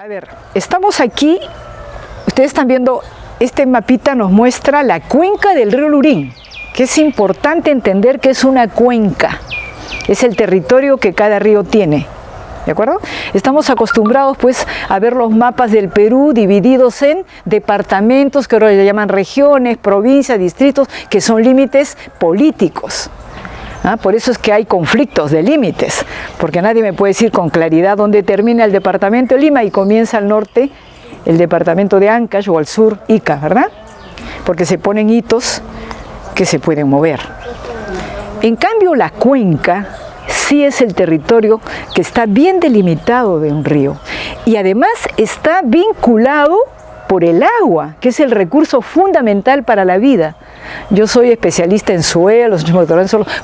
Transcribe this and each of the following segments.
A ver, estamos aquí, ustedes están viendo, este mapita nos muestra la cuenca del río Lurín, que es importante entender que es una cuenca, es el territorio que cada río tiene, ¿de acuerdo? Estamos acostumbrados pues a ver los mapas del Perú divididos en departamentos, que ahora le llaman regiones, provincias, distritos, que son límites políticos. Por eso es que hay conflictos de límites, porque nadie me puede decir con claridad dónde termina el departamento de Lima y comienza al norte el departamento de Ancash o al sur Ica, ¿verdad? Porque se ponen hitos que se pueden mover. En cambio, la cuenca sí es el territorio que está bien delimitado de un río y además está vinculado por el agua, que es el recurso fundamental para la vida. Yo soy especialista en suelos,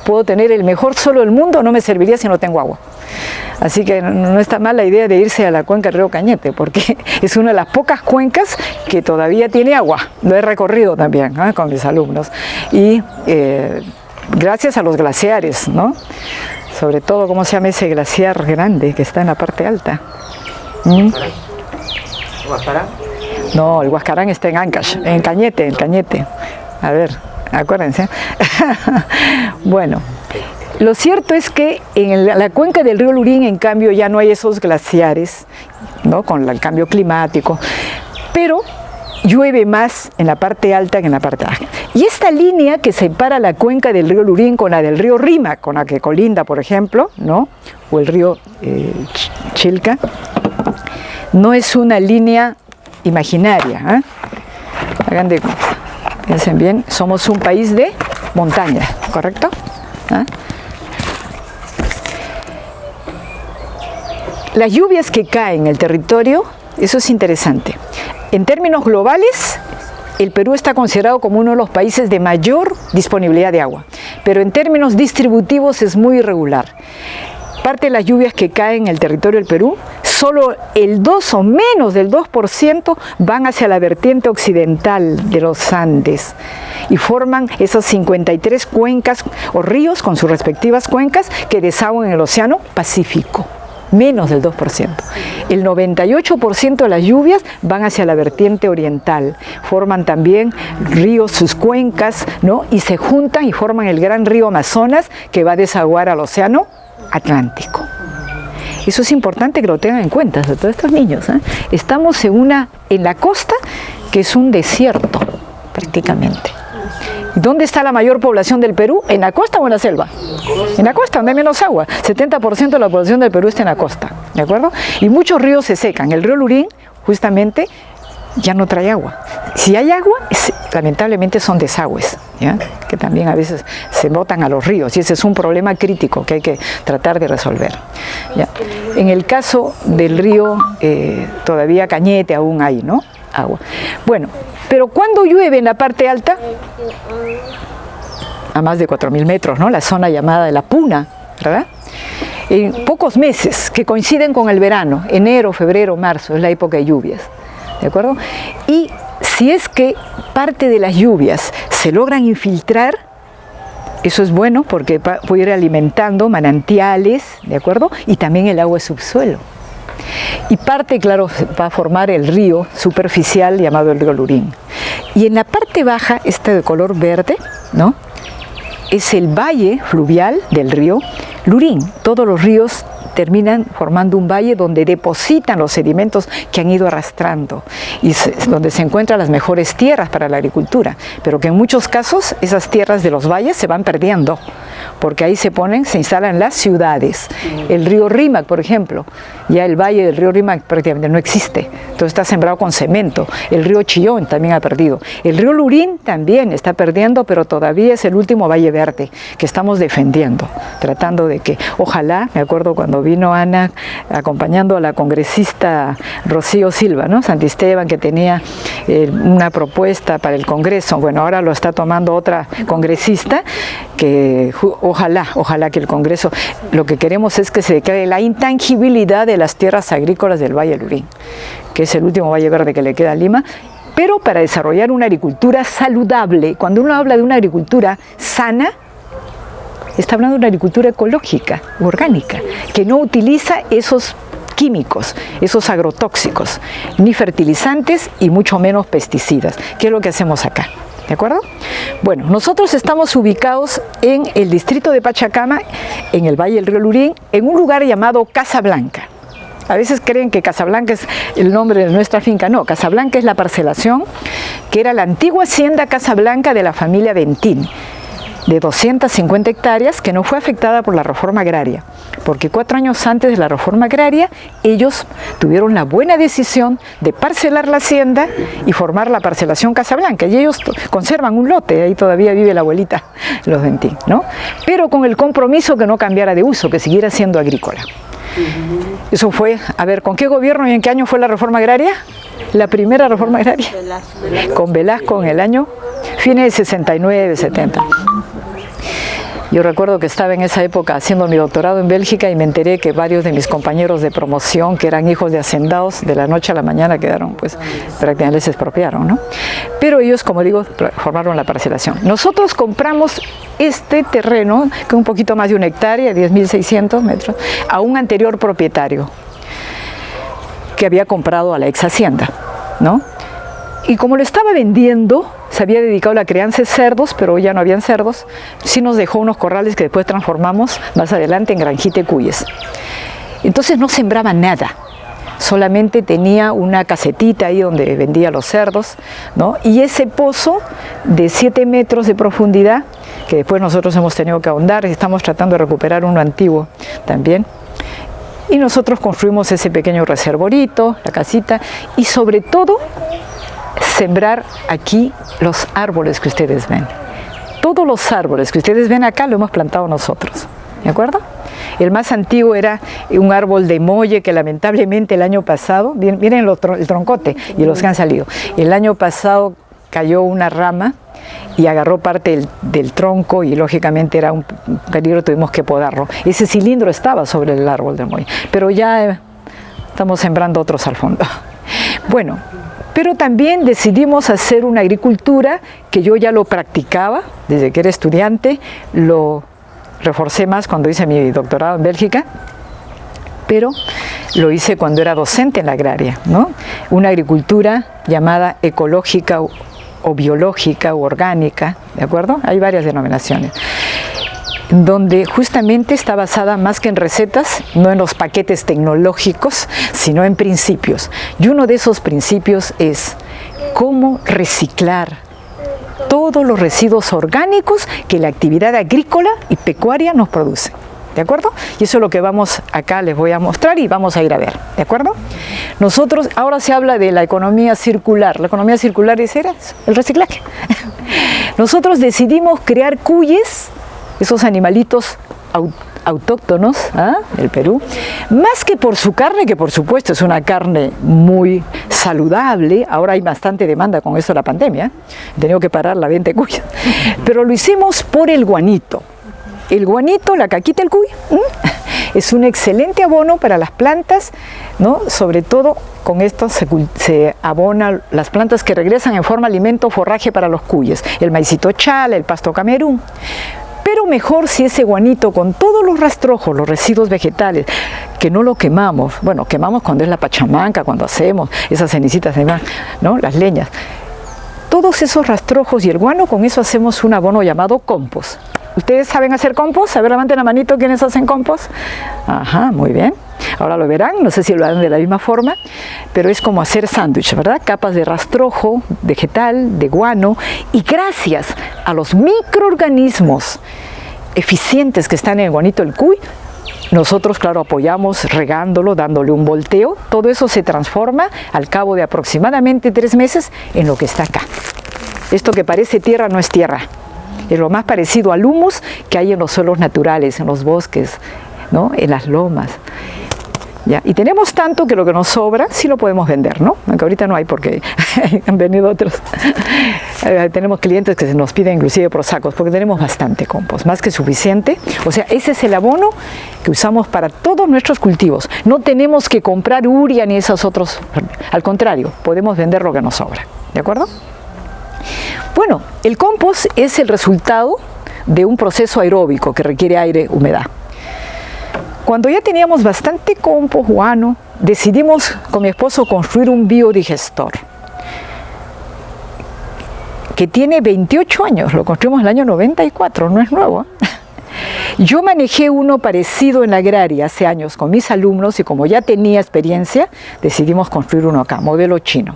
puedo tener el mejor suelo del mundo, no me serviría si no tengo agua. Así que no está mal la idea de irse a la cuenca del río Cañete, porque es una de las pocas cuencas que todavía tiene agua. Lo he recorrido también con mis alumnos. Y gracias a los glaciares, ¿no? Sobre todo, ¿cómo se llama ese glaciar grande que está en la parte alta? ¿Huascarán? No, el Huascarán está en Ancash, en Cañete, A ver, acuérdense. Bueno, lo cierto es que en la cuenca del río Lurín, en cambio, ya no hay esos glaciares, ¿no? Con el cambio climático, pero llueve más en la parte alta que en la parte baja. Y esta línea que separa la cuenca del río Lurín con la del río Rímac, con la que colinda, por ejemplo, ¿no? O el río Chilca, no es una línea imaginaria. Hagan de cuenta. Piensen bien, somos un país de montaña, ¿correcto? Las lluvias que caen en el territorio, eso es interesante. En términos globales, el Perú está considerado como uno de los países de mayor disponibilidad de agua, pero en términos distributivos es muy irregular. Parte de las lluvias que caen en el territorio del Perú, solo el 2 o menos del 2% van hacia la vertiente occidental de los Andes y forman esas 53 cuencas o ríos con sus respectivas cuencas que desaguan en el Océano Pacífico. Menos del 2%. El 98% de las lluvias van hacia la vertiente oriental, forman también ríos, sus cuencas, ¿no? Y se juntan y forman el gran río Amazonas que va a desaguar al Océano Atlántico. Eso es importante que lo tengan en cuenta, sobre todo estos niños. Estamos en la costa, que es un desierto, prácticamente. ¿Dónde está la mayor población del Perú? ¿En la costa o en la selva? En la costa, donde hay menos agua. 70% de la población del Perú está en la costa, ¿de acuerdo? Y muchos ríos se secan. El río Lurín, justamente, ya no trae agua. Si hay agua, lamentablemente son desagües, ¿ya? Que también a veces se botan a los ríos y ese es un problema crítico que hay que tratar de resolver, ¿ya? En el caso del río, todavía Cañete aún hay, ¿no? Agua. Bueno, pero cuando llueve en la parte alta, a más de 4.000 metros, ¿no? La zona llamada de la Puna, ¿verdad? En pocos meses que coinciden con el verano, enero, febrero, marzo, es la época de lluvias, ¿de acuerdo? Y si es que parte de las lluvias se logran infiltrar, eso es bueno porque puede ir alimentando manantiales, ¿de acuerdo? Y también el agua de subsuelo. Y parte, claro, va a formar el río superficial llamado el río Lurín. Y en la parte baja, de color verde, ¿no? Es el valle fluvial del río Lurín. Todos los ríos terminan formando un valle donde depositan los sedimentos que han ido arrastrando y donde se encuentran las mejores tierras para la agricultura, pero que en muchos casos esas tierras de los valles se van perdiendo, porque ahí se instalan las ciudades. El río Rímac, por ejemplo, ya el valle del río Rímac prácticamente no existe, entonces está sembrado con cemento. El río Chillón también ha perdido. El río Lurín también está perdiendo, pero todavía es el último valle verde que estamos defendiendo, tratando de que, ojalá, me acuerdo cuando vino Ana acompañando a la congresista Rocío Silva, ¿no? Santisteban, que tenía una propuesta para el Congreso. Bueno, ahora lo está tomando otra congresista, que ojalá que el Congreso, lo que queremos es que se declare la intangibilidad de las tierras agrícolas del Valle Lurín, que es el último valle verde que le queda a Lima, pero para desarrollar una agricultura saludable. Cuando uno habla de una agricultura sana, está hablando de una agricultura ecológica, orgánica, que no utiliza esos químicos, esos agrotóxicos, ni fertilizantes y mucho menos pesticidas, que es lo que hacemos acá. ¿De acuerdo? Bueno, nosotros estamos ubicados en el distrito de Pachacama, en el Valle del Río Lurín, en un lugar llamado Casablanca. A veces creen que Casablanca es el nombre de nuestra finca. No, Casablanca es la parcelación que era la antigua hacienda Casablanca de la familia Ventín, de 250 hectáreas, que no fue afectada por la reforma agraria, porque 4 años antes de la reforma agraria ellos tuvieron la buena decisión de parcelar la hacienda y formar la parcelación Casablanca, y ellos conservan un lote, ahí todavía vive la abuelita, los Ventín, ¿no? Pero con el compromiso que no cambiara de uso, que siguiera siendo agrícola. Eso fue, a ver, ¿con qué gobierno y en qué año fue la reforma agraria? La primera reforma agraria, con Velasco en el año, fines de 69, 70. Yo recuerdo que estaba en esa época haciendo mi doctorado en Bélgica y me enteré que varios de mis compañeros de promoción, que eran hijos de hacendados, de la noche a la mañana quedaron, pues prácticamente les expropiaron, ¿no? Pero ellos, como digo, formaron la parcelación. Nosotros compramos este terreno, que es un poquito más de 1 hectárea, 10.600 metros, a un anterior propietario que había comprado a la ex hacienda, ¿no? Y como lo estaba vendiendo, se había dedicado a la crianza de cerdos, pero ya no habían cerdos, sí nos dejó unos corrales que después transformamos más adelante en granjita de cuyes. Entonces no sembraba nada, solamente tenía una casetita ahí donde vendía los cerdos, ¿no? Y ese pozo de 7 metros de profundidad, que después nosotros hemos tenido que ahondar, estamos tratando de recuperar uno antiguo también. Y nosotros construimos ese pequeño reservorito, la casita, y sobre todo sembrar aquí los árboles que ustedes ven. Todos los árboles que ustedes ven acá lo hemos plantado nosotros, ¿de acuerdo? El más antiguo era un árbol de molle que lamentablemente el año pasado, miren el troncote y los que han salido, el año pasado cayó una rama y agarró parte del tronco y lógicamente era un peligro, tuvimos que podarlo. Ese cilindro estaba sobre el árbol de molle, pero ya estamos sembrando otros al fondo. Bueno, pero también decidimos hacer una agricultura que yo ya lo practicaba desde que era estudiante, lo reforcé más cuando hice mi doctorado en Bélgica, pero lo hice cuando era docente en la agraria, ¿no? Una agricultura llamada ecológica o biológica o orgánica, ¿de acuerdo? Hay varias denominaciones, donde justamente está basada más que en recetas, no en los paquetes tecnológicos, sino en principios. Y uno de esos principios es cómo reciclar todos los residuos orgánicos que la actividad agrícola y pecuaria nos produce. ¿De acuerdo? Y eso es lo que vamos acá, les voy a mostrar y vamos a ir a ver. ¿De acuerdo? Nosotros, ahora se habla de la economía circular. La economía circular es el reciclaje. Nosotros decidimos crear cuyes, esos animalitos autóctonos del Perú, más que por su carne, que por supuesto es una carne muy saludable. Ahora hay bastante demanda con eso de la pandemia, he tenido que parar la venta de cuyes, pero lo hicimos por el guanito. El guanito, la caquita del cuy, es un excelente abono para las plantas, ¿no? Sobre todo con esto se abona las plantas que regresan en forma alimento forraje para los cuyes, el maicito chala, el pasto camerún. Pero mejor si ese guanito con todos los rastrojos, los residuos vegetales, que no lo quemamos, bueno, quemamos cuando es la pachamanca, cuando hacemos esas cenicitas, ¿no? Las leñas. Todos esos rastrojos y el guano, con eso hacemos un abono llamado compost. ¿Ustedes saben hacer compost? A ver, levanten la manito, ¿quiénes hacen compost? Ajá, muy bien. Ahora lo verán, no sé si lo harán de la misma forma, pero es como hacer sándwich, ¿verdad? Capas de rastrojo vegetal, de guano, y gracias a los microorganismos eficientes que están en el guanito del cuy, nosotros, claro, apoyamos regándolo, dándole un volteo. Todo eso se transforma al cabo de aproximadamente 3 meses en lo que está acá. Esto que parece tierra no es tierra. Es lo más parecido al humus que hay en los suelos naturales, en los bosques, ¿no? En las lomas. ¿Ya? Y tenemos tanto que lo que nos sobra sí lo podemos vender, ¿no? Aunque ahorita no hay porque han venido otros. Tenemos clientes que se nos piden inclusive por sacos porque tenemos bastante compost, más que suficiente. O sea, ese es el abono que usamos para todos nuestros cultivos. No tenemos que comprar urea ni esos otros. Al contrario, podemos vender lo que nos sobra. ¿De acuerdo? Bueno, el compost es el resultado de un proceso aeróbico que requiere aire, humedad. Cuando ya teníamos bastante compost, guano, decidimos con mi esposo construir un biodigestor que tiene 28 años, lo construimos en el año 94, no es nuevo, ¿eh? Yo manejé uno parecido en la agraria hace años con mis alumnos y como ya tenía experiencia, decidimos construir uno acá, modelo chino,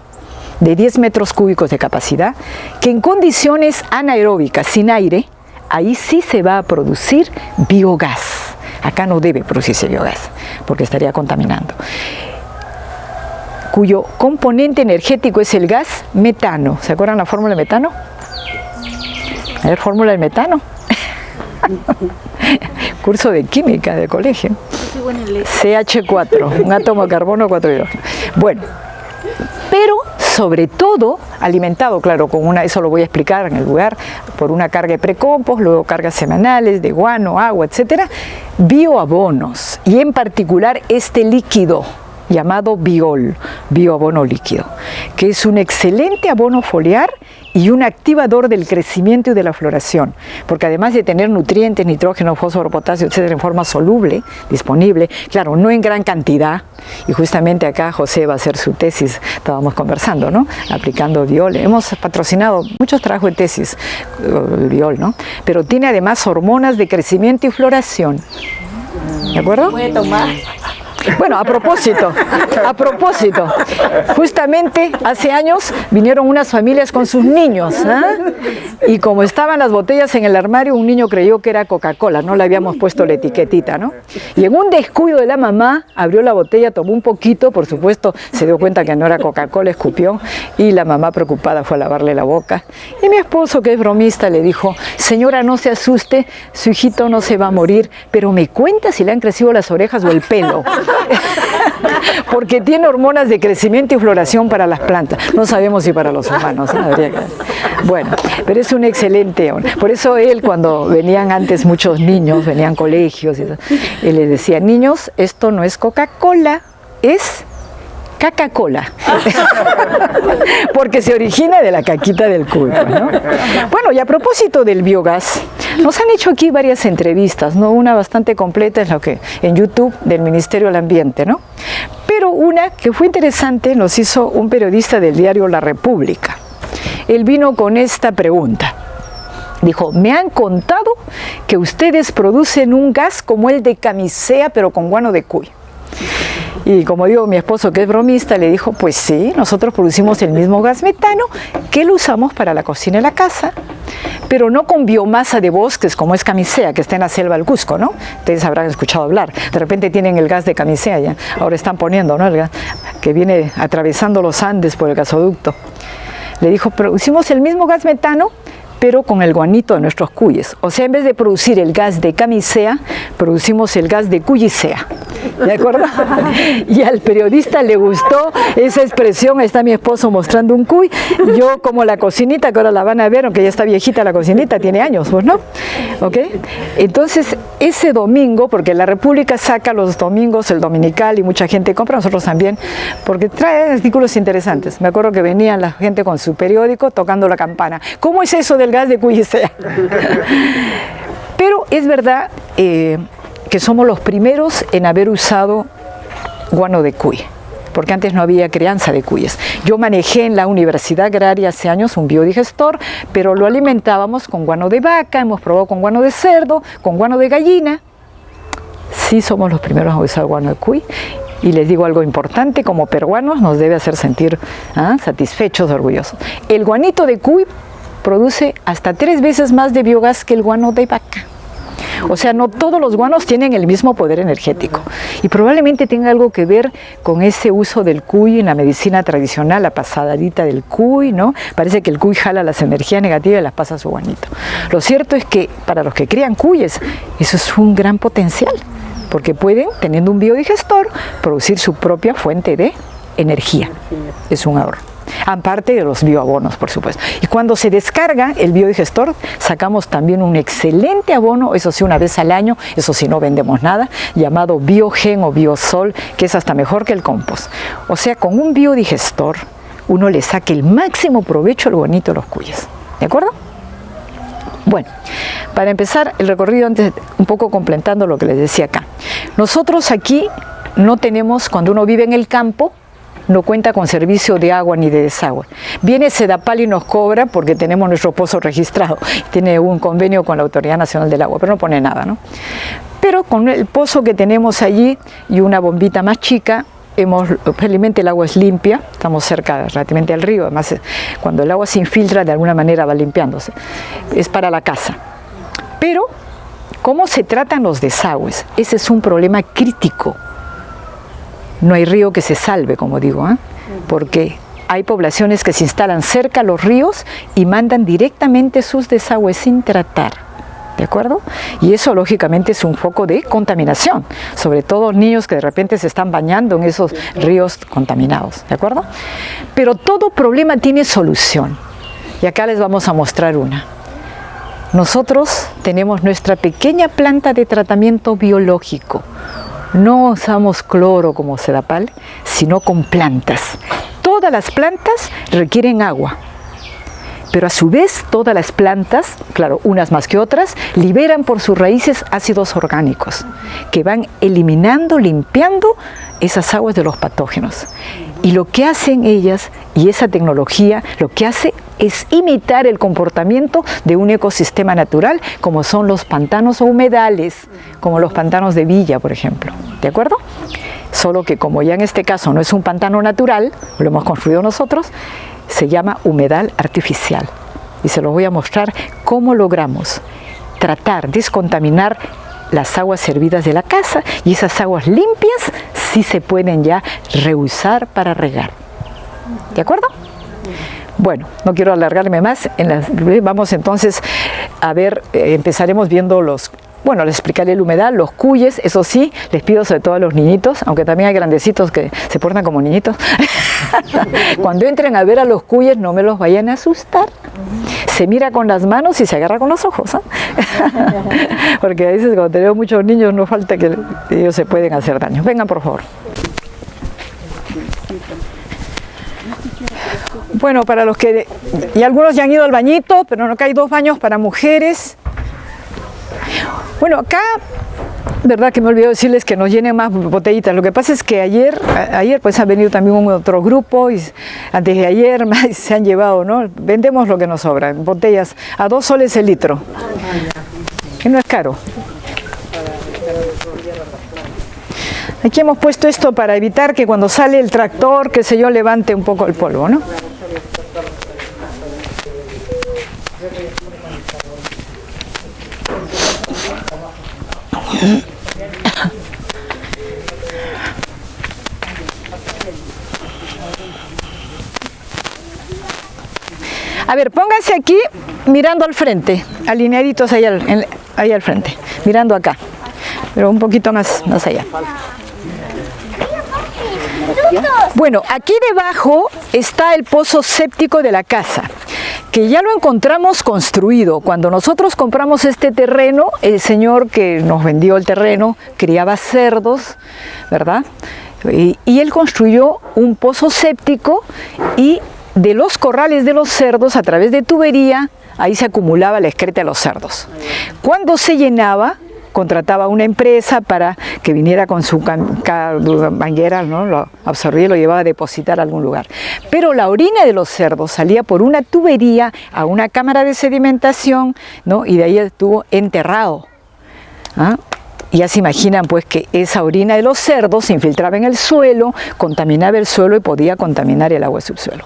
de 10 metros cúbicos de capacidad, que en condiciones anaeróbicas, sin aire, ahí sí se va a producir biogás. Acá no debe producirse biogás, porque estaría contaminando. Cuyo componente energético es el gas metano. ¿Se acuerdan la fórmula de metano? A ver, fórmula del metano. Curso de química del colegio. CH4, un átomo de carbono, 4 hidrógenos. Bueno, pero sobre todo alimentado, claro, con una, eso lo voy a explicar en el lugar, por una carga de precompost, luego cargas semanales de guano, agua, etcétera, bioabonos, y en particular este líquido llamado biol, bioabono líquido, que es un excelente abono foliar y un activador del crecimiento y de la floración, porque además de tener nutrientes, nitrógeno, fósforo, potasio, etcétera, en forma soluble, disponible, claro, no en gran cantidad, y justamente acá José va a hacer su tesis, estábamos conversando, ¿no? Aplicando biol, hemos patrocinado muchos trabajos de tesis, el biol, ¿no? Pero tiene además hormonas de crecimiento y floración, ¿de acuerdo? Voy a tomar. Bueno, a propósito, justamente hace años vinieron unas familias con sus niños, ¿eh? Y como estaban las botellas en el armario, un niño creyó que era Coca-Cola, no le habíamos puesto la etiquetita, ¿no? Y en un descuido de la mamá, abrió la botella, tomó un poquito, por supuesto, se dio cuenta que no era Coca-Cola, escupió, y la mamá preocupada fue a lavarle la boca. Y mi esposo, que es bromista, le dijo: señora, no se asuste, su hijito no se va a morir, pero me cuenta si le han crecido las orejas o el pelo. Porque tiene hormonas de crecimiento y floración para las plantas. No sabemos si para los humanos, ¿no? Bueno, pero es un excelente. Por eso él, cuando venían antes muchos niños, venían colegios, y él les decía: niños, esto no es Coca-Cola, es Caca-Cola. Porque se origina de la caquita del cuy, ¿no? Bueno, y a propósito del biogás, nos han hecho aquí varias entrevistas, ¿no? Una bastante completa es lo que en YouTube del Ministerio del Ambiente, ¿no? Pero una que fue interesante nos hizo un periodista del diario La República. Él vino con esta pregunta. Dijo: me han contado que ustedes producen un gas como el de camisea, pero con guano de cuy. Y como digo, mi esposo, que es bromista, le dijo: pues sí, nosotros producimos el mismo gas metano que lo usamos para la cocina en la casa, pero no con biomasa de bosques como es camisea, que está en la selva del Cusco, ¿no? Ustedes habrán escuchado hablar. De repente tienen el gas de camisea ya, ahora están poniendo, ¿no? El gas que viene atravesando los Andes por el gasoducto. Le dijo: producimos el mismo gas metano, pero con el guanito de nuestros cuyes. O sea, en vez de producir el gas de camisea, producimos el gas de cuyicea. ¿De acuerdo? Y al periodista le gustó esa expresión. Ahí está mi esposo mostrando un cuy. Yo, como la cocinita, que ahora la van a ver, aunque ya está viejita la cocinita, tiene años, pues, ¿no? ¿Ok? Entonces, ese domingo, porque la República saca los domingos el dominical y mucha gente compra, nosotros también, porque trae artículos interesantes. Me acuerdo que venía la gente con su periódico tocando la campana. ¿Cómo es eso del gas de cuyicea? Pero es verdad que somos los primeros en haber usado guano de cuy, porque antes no había crianza de cuyes. Yo manejé en la Universidad Agraria hace años un biodigestor, pero lo alimentábamos con guano de vaca, hemos probado con guano de cerdo, con guano de gallina. Sí somos los primeros a usar guano de cuy. Y les digo algo importante, como peruanos nos debe hacer sentir satisfechos, orgullosos. El guanito de cuy produce hasta 3 veces más de biogás que el guano de vaca. O sea, no todos los guanos tienen el mismo poder energético y probablemente tenga algo que ver con ese uso del cuy en la medicina tradicional, la pasadita del cuy, ¿no? Parece que el cuy jala las energías negativas y las pasa a su guanito. Lo cierto es que para los que crían cuyes, eso es un gran potencial, porque pueden, teniendo un biodigestor, producir su propia fuente de energía. Es un ahorro. Aparte de los bioabonos, por supuesto. Y cuando se descarga el biodigestor, sacamos también un excelente abono, eso sí, una vez al año, eso sí, no vendemos nada, llamado biogen o biosol, que es hasta mejor que el compost. O sea, con un biodigestor, uno le saca el máximo provecho al bonito de los cuyes. ¿De acuerdo? Bueno, para empezar el recorrido, antes un poco completando lo que les decía acá. Nosotros aquí no tenemos, cuando uno vive en el campo, no cuenta con servicio de agua ni de desagüe. Viene Sedapal y nos cobra porque tenemos nuestro pozo registrado, tiene un convenio con la Autoridad Nacional del Agua, pero no pone nada, ¿no? Pero con el pozo que tenemos allí y una bombita más chica, felizmente el agua es limpia, estamos cerca relativamente al río, además cuando el agua se infiltra de alguna manera va limpiándose, es para la casa. Pero, ¿cómo se tratan los desagües? Ese es un problema crítico. No hay río que se salve, como digo, porque hay poblaciones que se instalan cerca a los ríos y mandan directamente sus desagües sin tratar, ¿de acuerdo? Y eso lógicamente es un foco de contaminación, sobre todo niños que de repente se están bañando en esos ríos contaminados, ¿de acuerdo? Pero todo problema tiene solución, y acá les vamos a mostrar una. Nosotros tenemos nuestra pequeña planta de tratamiento biológico. No usamos cloro como Sedapal, sino con plantas. Todas las plantas requieren agua, pero a su vez todas las plantas, claro, unas más que otras, liberan por sus raíces ácidos orgánicos que van eliminando, limpiando esas aguas de los patógenos. Y lo que hacen ellas, y esa tecnología, lo que hace es imitar el comportamiento de un ecosistema natural, como son los pantanos o humedales, como los pantanos de Villa, por ejemplo. ¿De acuerdo? Solo que como ya en este caso no es un pantano natural, lo hemos construido nosotros, se llama humedal artificial. Y se los voy a mostrar cómo logramos tratar, descontaminar las aguas servidas de la casa, y esas aguas limpias sí se pueden ya reusar para regar. ¿De acuerdo? Bueno, no quiero alargarme más. Vamos entonces a ver, empezaremos viendo les explicaré el humedal, los cuyes. Eso sí, les pido sobre todo a los niñitos, aunque también hay grandecitos que se portan como niñitos. Cuando entren a ver a los cuyes, no me los vayan a asustar. Se mira con las manos y se agarra con los ojos, porque a veces cuando tenemos muchos niños no falta que ellos se pueden hacer daño. Vengan, por favor. Bueno, para los que, y algunos ya han ido al bañito, pero no, acá hay 2 baños para mujeres. Bueno, acá, verdad que me olvidé decirles que nos llenen más botellitas. Lo que pasa es que ayer pues ha venido también un otro grupo, y antes de ayer más se han llevado, ¿no? Vendemos lo que nos sobra, botellas a 2 soles el litro, que no es caro. Aquí hemos puesto esto para evitar que cuando sale el tractor, qué sé yo, levante un poco el polvo, ¿no? A ver, pónganse aquí mirando al frente, alineaditos ahí al frente, mirando acá, pero un poquito más allá. Bueno, aquí debajo está el pozo séptico de la casa, que ya lo encontramos construido. Cuando nosotros compramos este terreno, el señor que nos vendió el terreno criaba cerdos, ¿verdad? Y él construyó un pozo séptico, y de los corrales de los cerdos, a través de tubería, ahí se acumulaba la excreta de los cerdos. Cuando se llenaba, contrataba a una empresa para que viniera con su manguera, ¿no? Lo absorbía y lo llevaba a depositar a algún lugar. Pero la orina de los cerdos salía por una tubería a una cámara de sedimentación, ¿no? Y de ahí estuvo enterrado. Y ya se imaginan pues que esa orina de los cerdos se infiltraba en el suelo, contaminaba el suelo y podía contaminar el agua de subsuelo.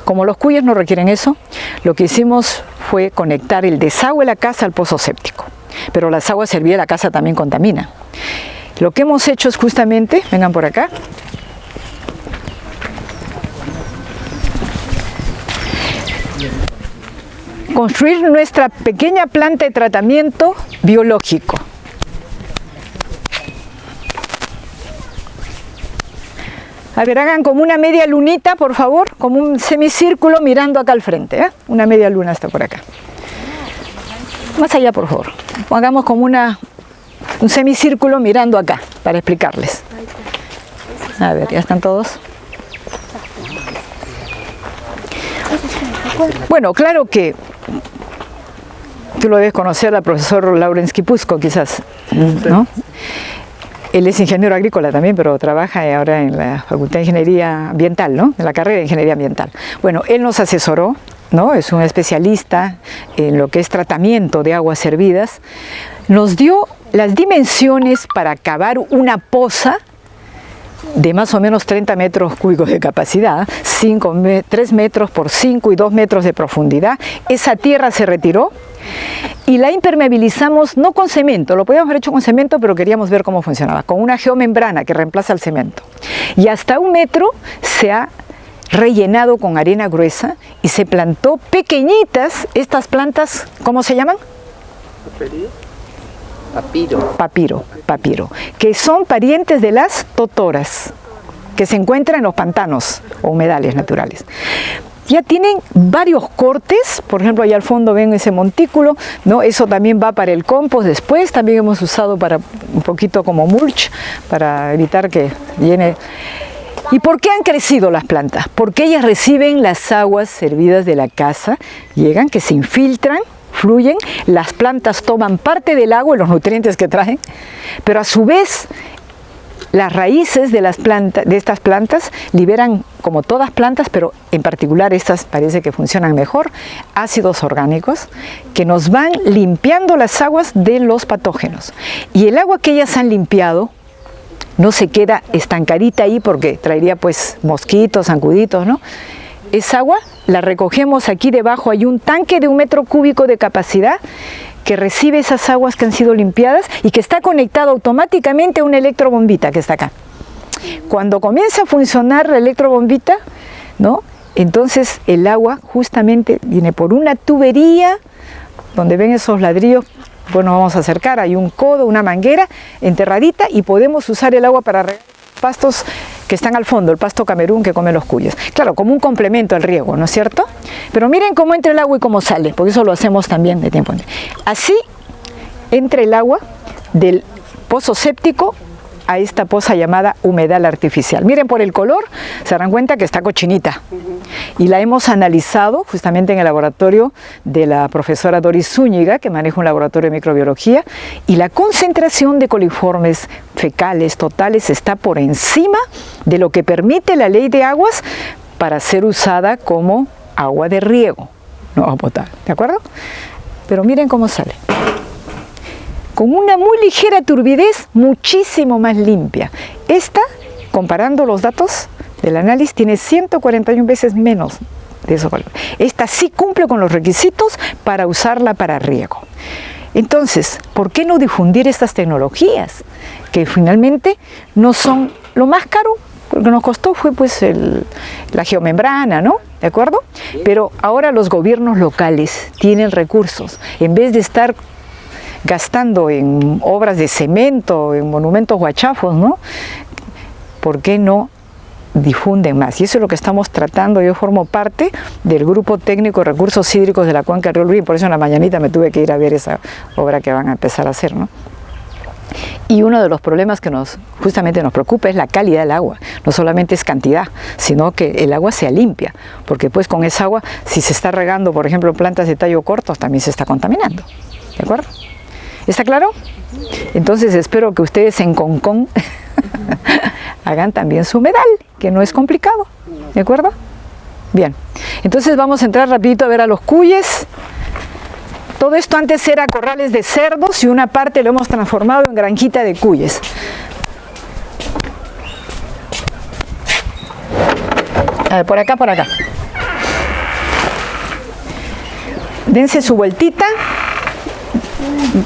Como los cuyes no requieren eso, lo que hicimos fue conectar el desagüe de la casa al pozo séptico. Pero las aguas servidas de la casa también contaminan. Lo que hemos hecho es justamente, vengan por acá, construir nuestra pequeña planta de tratamiento biológico. A ver, hagan como una media lunita, por favor, como un semicírculo mirando acá al frente, Una media luna está por acá. Más allá, por favor. Hagamos como un semicírculo mirando acá, para explicarles. A ver, ¿ya están todos? Bueno, claro que tú lo debes conocer al profesor Laurens Kipuzko, quizás, ¿no? Él es ingeniero agrícola también, pero trabaja ahora en la Facultad de Ingeniería Ambiental, ¿no? En la carrera de Ingeniería Ambiental. Bueno, él nos asesoró, ¿no? Es un especialista en lo que es tratamiento de aguas servidas. Nos dio las dimensiones para cavar una poza de más o menos 30 metros cúbicos de capacidad, 3 metros por 5 y 2 metros de profundidad. Esa tierra se retiró y la impermeabilizamos no con cemento, lo podíamos haber hecho con cemento, pero queríamos ver cómo funcionaba, con una geomembrana que reemplaza el cemento. Y hasta 1 metro se ha rellenado con arena gruesa y se plantó pequeñitas, estas plantas, ¿cómo se llaman? Papiro, que son parientes de las totoras, que se encuentran en los pantanos o humedales naturales. Ya tienen varios cortes, por ejemplo, allá al fondo ven ese montículo, ¿no? Eso también va para el compost después, también hemos usado para un poquito como mulch, para evitar que llene. ¿Y por qué han crecido las plantas? Porque ellas reciben las aguas servidas de la casa, llegan, que se infiltran, fluyen, las plantas toman parte del agua y los nutrientes que traen, pero a su vez las raíces de estas plantas liberan, como todas plantas, pero en particular estas parece que funcionan mejor, ácidos orgánicos que nos van limpiando las aguas de los patógenos. Y el agua que ellas han limpiado no se queda estancadita ahí porque traería pues mosquitos, zancuditos, ¿no? Esa agua la recogemos aquí debajo, hay un tanque de 1 metro cúbico de capacidad que recibe esas aguas que han sido limpiadas y que está conectado automáticamente a una electrobombita que está acá. Cuando comienza a funcionar la electrobombita, ¿no? Entonces el agua justamente viene por una tubería, donde ven esos ladrillos, bueno, vamos a acercar, hay un codo, una manguera enterradita y podemos usar el agua para regar pastos que están al fondo, el pasto camerún que comen los cuyes. Claro, como un complemento al riego, ¿no es cierto? Pero miren cómo entra el agua y cómo sale, porque eso lo hacemos también de tiempo en tiempo. Así entra el agua del pozo séptico a esta poza llamada humedal artificial. Miren por el color, se darán cuenta que está cochinita. Y la hemos analizado justamente en el laboratorio de la profesora Doris Zúñiga, que maneja un laboratorio de microbiología, y la concentración de coliformes fecales totales está por encima de lo que permite la ley de aguas para ser usada como agua de riego, no agua potable, ¿de acuerdo? Pero miren cómo sale. Con una muy ligera turbidez, muchísimo más limpia. Esta, comparando los datos del análisis, tiene 141 veces menos de esos valores. Esta sí cumple con los requisitos para usarla para riego. Entonces, ¿por qué no difundir estas tecnologías? Que finalmente no son lo más caro, lo que nos costó fue pues la geomembrana, ¿no? ¿De acuerdo? Pero ahora los gobiernos locales tienen recursos. En vez de estar gastando en obras de cemento, en monumentos guachafos, ¿no? ¿Por qué no difunden más? Y eso es lo que estamos tratando. Yo formo parte del grupo técnico de recursos hídricos de la cuenca del Río Lurín, por eso en la mañanita me tuve que ir a ver esa obra que van a empezar a hacer, ¿no? Y uno de los problemas que justamente nos preocupa es la calidad del agua. No solamente es cantidad, sino que el agua sea limpia, porque pues con esa agua, si se está regando, por ejemplo, plantas de tallo corto, también se está contaminando, ¿de acuerdo? ¿Está claro? Entonces espero que ustedes en Concón hagan también su humedal, que no es complicado, ¿de acuerdo? Bien, entonces vamos a entrar rapidito a ver a los cuyes. Todo esto antes era corrales de cerdos y una parte lo hemos transformado en granjita de cuyes. A ver, por acá, por acá. Dense su vueltita.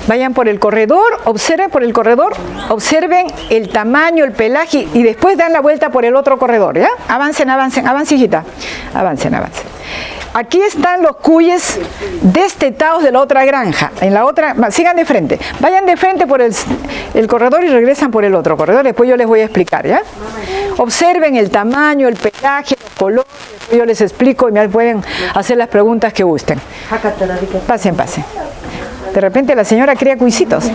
Vayan por el corredor, observen por el corredor, observen el tamaño, el pelaje y después dan la vuelta por el otro corredor, ¿ya? Avancen, avancen, avancen, hijita. Avancen, avancen. Aquí están los cuyes destetados de la otra granja. En la otra, sigan de frente. Vayan de frente por el corredor y regresan por el otro corredor. Después yo les voy a explicar, ¿ya? Observen el tamaño, el pelaje, los colores. Después yo les explico y me pueden hacer las preguntas que gusten. Pasen, pasen. De repente la señora cría cuycitos.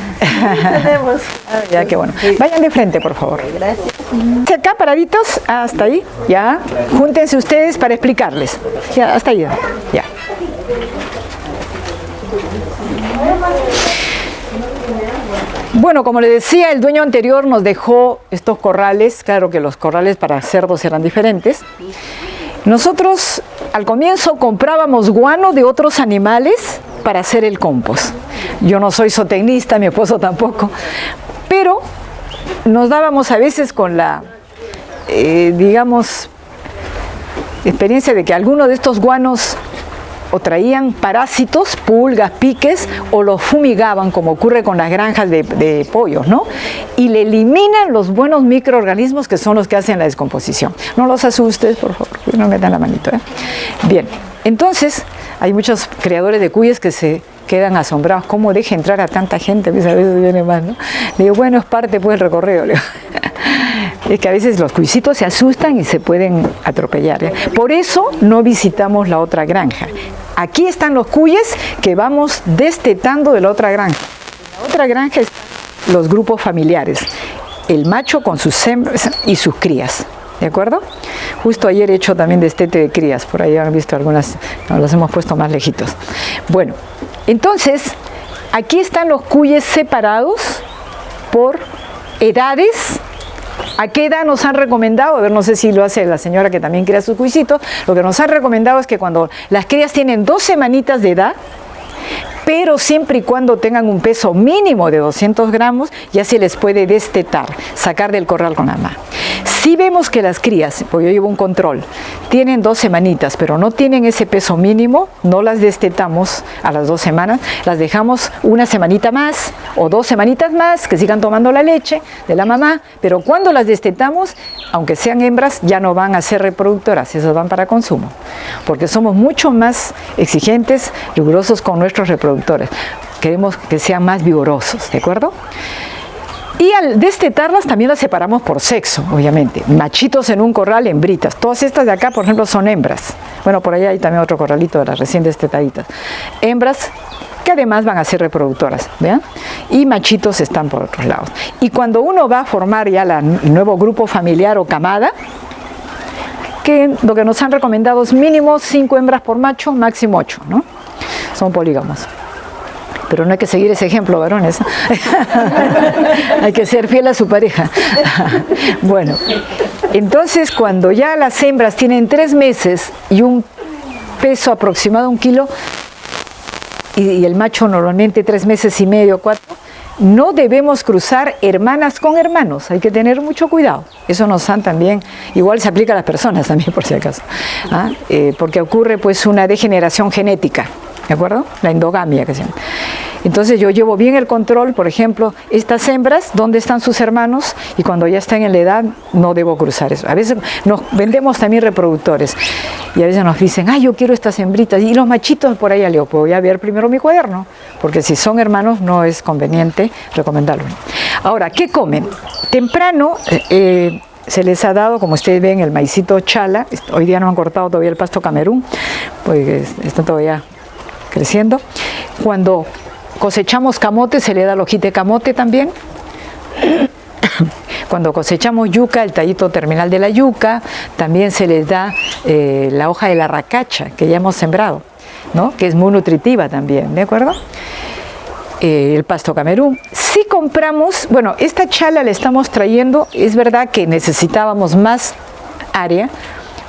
Ya, qué bueno. Vayan de frente, por favor. Gracias. Acá, paraditos, hasta ahí. Ya. Júntense ustedes para explicarles. Ya, hasta ahí. Ya. Bueno, como les decía, el dueño anterior nos dejó estos corrales. Claro que los corrales para cerdos eran diferentes. Nosotros al comienzo comprábamos guano de otros animales para hacer el compost. Yo no soy zootecnista, mi esposo tampoco, pero nos dábamos a veces con la, digamos, experiencia de que algunos de estos guanos o traían parásitos, pulgas, piques, o los fumigaban, como ocurre con las granjas de pollos, ¿no? Y le eliminan los buenos microorganismos que son los que hacen la descomposición. No los asustes, por favor, no metan la manito, ¿eh? Bien, entonces hay muchos criadores de cuyes que se quedan asombrados. ¿Cómo deja entrar a tanta gente? Pues a veces viene más, ¿no? Le digo, bueno, es parte pues del recorrido. Le digo. Es que a veces los cuycitos se asustan y se pueden atropellar, ¿eh? Por eso no visitamos la otra granja. Aquí están los cuyes que vamos destetando de la otra granja. En la otra granja están los grupos familiares, el macho con sus hembras y sus crías. ¿De acuerdo? Justo ayer he hecho también destete de crías, por ahí han visto algunas, nos las hemos puesto más lejitos. Bueno, entonces, aquí están los cuyes separados por edades. ¿A qué edad nos han recomendado? A ver, no sé si lo hace la señora que también cría sus cuycitos. Lo que nos han recomendado es que cuando las crías tienen 2 semanitas de edad, pero siempre y cuando tengan un peso mínimo de 200 gramos, ya se les puede destetar, sacar del corral con la mamá. Si vemos que las crías, porque yo llevo un control, tienen 2 semanitas, pero no tienen ese peso mínimo, no las destetamos a las 2 semanas, las dejamos una semanita más o 2 semanitas más, que sigan tomando la leche de la mamá, pero cuando las destetamos, aunque sean hembras, ya no van a ser reproductoras, esas van para consumo, porque somos mucho más exigentes, rigurosos con nuestros reproductores. Queremos que sean más vigorosos, ¿de acuerdo? Y al destetarlas también las separamos por sexo, obviamente. Machitos en un corral, hembritas. Todas estas de acá, por ejemplo, son hembras. Bueno, por allá hay también otro corralito de las recién destetaditas. Hembras que además van a ser reproductoras, ¿vean? Y machitos están por otros lados. Y cuando uno va a formar ya el nuevo grupo familiar o camada, que lo que nos han recomendado es mínimo 5 hembras por macho, máximo 8, ¿no? Son polígamos. Pero no hay que seguir ese ejemplo, varones. Hay que ser fiel a su pareja. Bueno, entonces cuando ya las hembras tienen 3 meses y un peso aproximado de 1 kilo, y el macho normalmente 3 meses y medio, 4, no debemos cruzar hermanas con hermanos, hay que tener mucho cuidado. Eso nos han también, igual se aplica a las personas también por si acaso, porque ocurre pues una degeneración genética, ¿de acuerdo? La endogamia que se llama. Entonces yo llevo bien el control, por ejemplo, estas hembras, ¿dónde están sus hermanos? Y cuando ya están en la edad, no debo cruzar eso. A veces nos vendemos también reproductores y a veces nos dicen, yo quiero estas hembritas, y los machitos por ahí, le digo, pues voy a ver primero mi cuaderno, porque si son hermanos no es conveniente recomendarlo. Ahora, ¿qué comen? Temprano se les ha dado, como ustedes ven, el maicito chala. Hoy día no han cortado todavía el pasto Camerún, pues está todavía creciendo. Cuando cosechamos camote, se le da el hojite camote también. Cuando cosechamos yuca, el tallito terminal de la yuca, también se les da la hoja de la racacha, que ya hemos sembrado, ¿no? Que es muy nutritiva también, ¿de acuerdo? El pasto Camerún. Si compramos, bueno, esta chala la estamos trayendo, es verdad que necesitábamos más área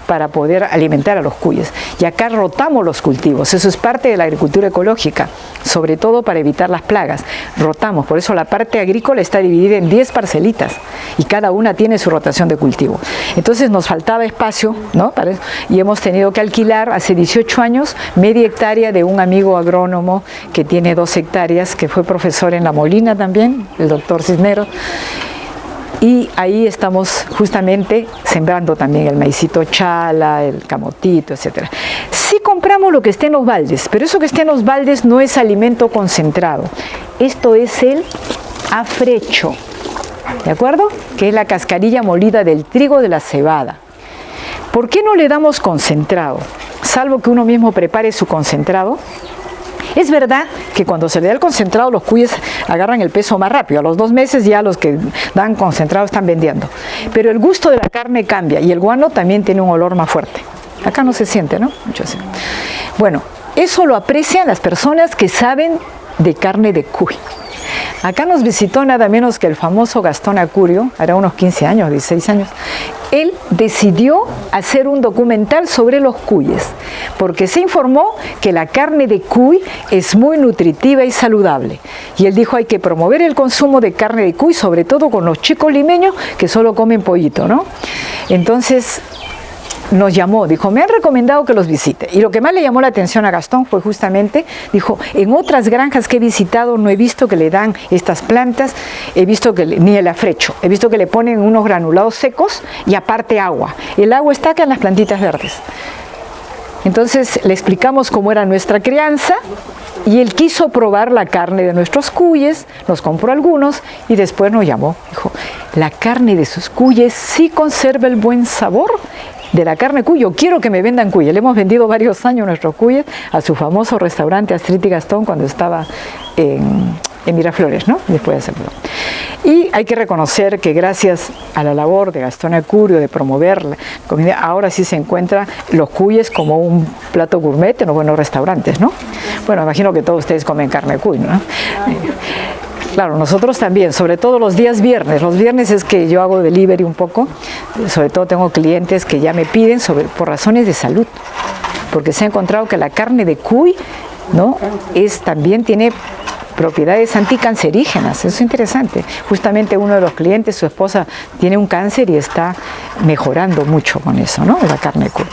para poder alimentar a los cuyes. Y acá rotamos los cultivos, eso es parte de la agricultura ecológica, sobre todo para evitar las plagas. Rotamos, por eso la parte agrícola está dividida en 10 parcelitas y cada una tiene su rotación de cultivo. Entonces nos faltaba espacio, ¿no? Para eso, y hemos tenido que alquilar hace 18 años media hectárea de un amigo agrónomo que tiene 2 hectáreas, que fue profesor en La Molina también, el doctor Cisneros. Y ahí estamos justamente sembrando también el maicito chala, el camotito, etc. Sí compramos lo que esté en los baldes, pero eso que esté en los baldes no es alimento concentrado. Esto es el afrecho, ¿de acuerdo? Que es la cascarilla molida del trigo de la cebada. ¿Por qué no le damos concentrado? Salvo que uno mismo prepare su concentrado. Es verdad que cuando se le da el concentrado los cuyes agarran el peso más rápido, a los 2 meses ya los que dan concentrado están vendiendo, pero el gusto de la carne cambia y el guano también tiene un olor más fuerte. Acá no se siente, ¿no? Mucho sí. Bueno, eso lo aprecian las personas que saben de carne de cuy. Acá nos visitó nada menos que el famoso Gastón Acurio, hará unos 15 años, 16 años. Él decidió hacer un documental sobre los cuyes, porque se informó que la carne de cuy es muy nutritiva y saludable. Y él dijo, hay que promover el consumo de carne de cuy, sobre todo con los chicos limeños que solo comen pollito, ¿no? Entonces nos llamó, dijo, me han recomendado que los visite. Y lo que más le llamó la atención a Gastón fue justamente, dijo, en otras granjas que he visitado no he visto que le dan estas plantas, he visto que ni el afrecho, he visto que le ponen unos granulados secos y aparte agua. El agua está acá en las plantitas verdes. Entonces le explicamos cómo era nuestra crianza y él quiso probar la carne de nuestros cuyes, nos compró algunos y después nos llamó. Dijo, la carne de sus cuyes sí conserva el buen sabor de la carne cuy. Yo quiero que me vendan cuyes. Le hemos vendido varios años nuestros cuyes a su famoso restaurante Astrid y Gastón cuando estaba en Miraflores, ¿no? Después de hacerlo. Y hay que reconocer que gracias a la labor de Gastón Acurio de promover la comida, ahora sí se encuentran los cuyes como un plato gourmet en los buenos restaurantes, ¿no? Bueno, imagino que todos ustedes comen carne cuy, ¿no? Claro, nosotros también, sobre todo los días viernes. Los viernes es que yo hago delivery un poco, sobre todo tengo clientes que ya me piden por razones de salud, porque se ha encontrado que la carne de cuy, ¿no? También tiene propiedades anticancerígenas, eso es interesante. Justamente uno de los clientes, su esposa tiene un cáncer y está mejorando mucho con eso, ¿no? La carne de cuy.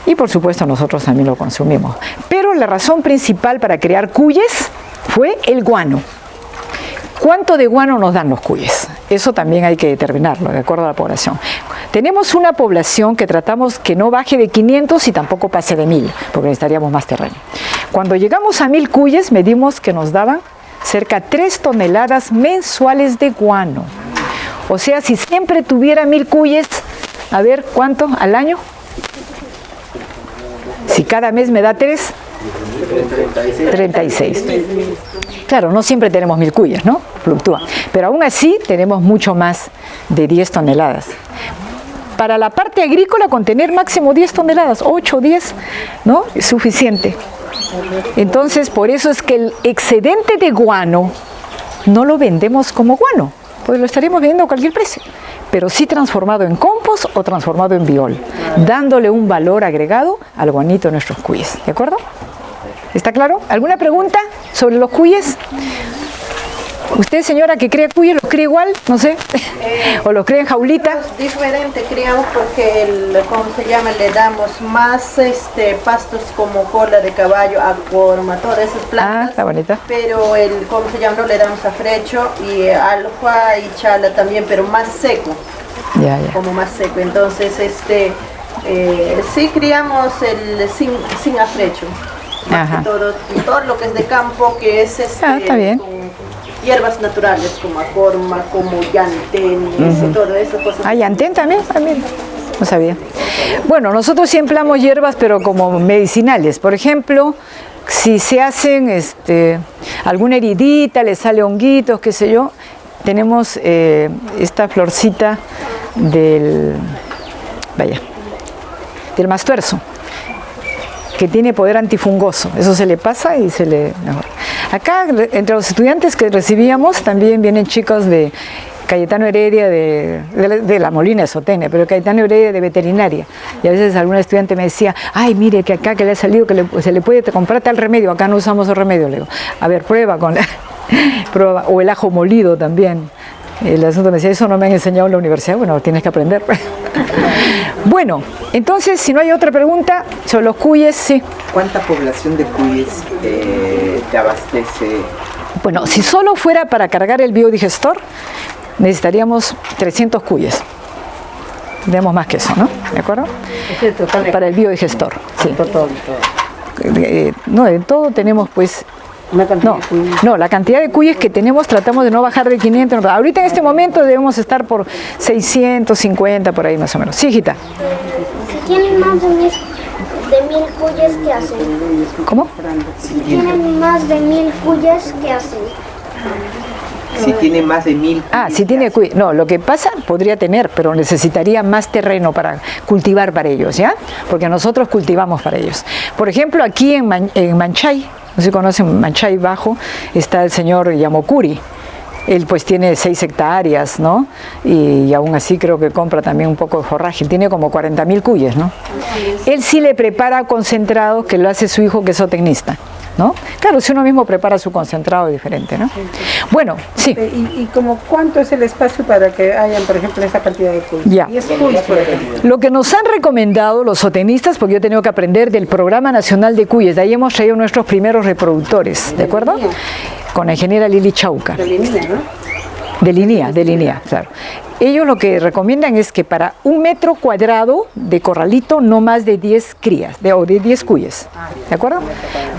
Y por supuesto nosotros también lo consumimos. Pero la razón principal para crear cuyes fue el guano. ¿Cuánto de guano nos dan los cuyes? Eso también hay que determinarlo, de acuerdo a la población. Tenemos una población que tratamos que no baje de 500 y tampoco pase de 1000, porque necesitaríamos más terreno. Cuando llegamos a 1000 cuyes, medimos que nos daban cerca de 3 toneladas mensuales de guano. O sea, si siempre tuviera 1000 cuyes, a ver, ¿cuánto al año? Si cada mes me da 3, 36. Claro, no siempre tenemos 1000 cuyes, ¿no? Fluctúa. Pero aún así tenemos mucho más de 10 toneladas. Para la parte agrícola, con tener máximo 10 toneladas, 8 o 10, ¿no? Es suficiente. Entonces, por eso es que el excedente de guano no lo vendemos como guano, pues lo estaríamos vendiendo a cualquier precio, pero sí transformado en compost o transformado en biol, dándole un valor agregado al guanito de nuestros cuyes, ¿de acuerdo? ¿Está claro? ¿Alguna pregunta sobre los cuyes? ¿Usted, señora, que cría cuyes, los cría igual? No sé. ¿O los cría en jaulita? Diferente criamos porque, le damos más pastos como cola de caballo, acorma, todas esas plantas. Ah, está bonita. Pero no le damos afrecho y alfa y chala también, pero más seco. Ya. Como más seco. Entonces, sí criamos sin afrecho. Más que todo lo que es de campo, que es está bien. Hierbas naturales como acorma, como llantén, todo eso. Ah, llantén también, no sabía. Bueno, nosotros sí empleamos hierbas, pero como medicinales. Por ejemplo, si se hacen alguna heridita, le sale honguitos, qué sé yo, tenemos esta florcita del mastuerzo, que tiene poder antifungoso. Eso se le pasa y se le mejora. Acá, entre los estudiantes que recibíamos, también vienen chicos de Cayetano Heredia, de la Molina de Sotene, pero Cayetano Heredia de veterinaria. Y a veces algún estudiante me decía, ay, mire, que acá que le ha salido, se le puede comprar tal remedio, acá no usamos el remedio. Le digo, a ver, prueba prueba, o el ajo molido también. El asunto me decía, eso no me han enseñado en la universidad. Bueno, tienes que aprender. Bueno, entonces, si no hay otra pregunta sobre los cuyes, sí. ¿Cuánta población de cuyes te abastece? Bueno, si solo fuera para cargar el biodigestor, necesitaríamos 300 cuyes. Tenemos más que eso, ¿no? ¿De acuerdo? Para el biodigestor, sí. No, en todo tenemos, pues... No, la cantidad de cuyes que tenemos tratamos de no bajar de 500. Ahorita en este momento debemos estar por 650, por ahí más o menos. Sí, hijita. Si tienen más de 1000 cuyes, ¿qué hacen? ¿Cómo? Si tienen más de 1000 cuyes, ¿qué hacen? Si tiene más de 1000 cuyes. Ah, si tiene cuyes. No, lo que pasa, podría tener, pero necesitaría más terreno para cultivar para ellos, ¿ya? Porque nosotros cultivamos para ellos. Por ejemplo, aquí en Manchay, no sé si conocen Manchay Bajo, está el señor Yamokuri. Él pues tiene 6 hectáreas, ¿no? Y aún así creo que compra también un poco de forraje. Él tiene como 40.000 cuyes, ¿no? Él sí le prepara concentrado, que lo hace su hijo, que es zootecnista, ¿no? Claro, si uno mismo prepara su concentrado es diferente, ¿no? Bueno, sí. ¿Y como cuánto es el espacio para que hayan, por ejemplo, esa cantidad de cuyes? Ya. 10 cuyes, por ejemplo. Lo que nos han recomendado los zootecnistas, porque yo he tenido que aprender del Programa Nacional de Cuyes, de ahí hemos traído nuestros primeros reproductores, ¿de acuerdo? Con la ingeniera Lili Chauca. De línea, ¿no? De línea, claro. Ellos lo que recomiendan es que para 1 metro cuadrado de corralito no más de 10 crías, o de 10 cuyes, ¿de acuerdo?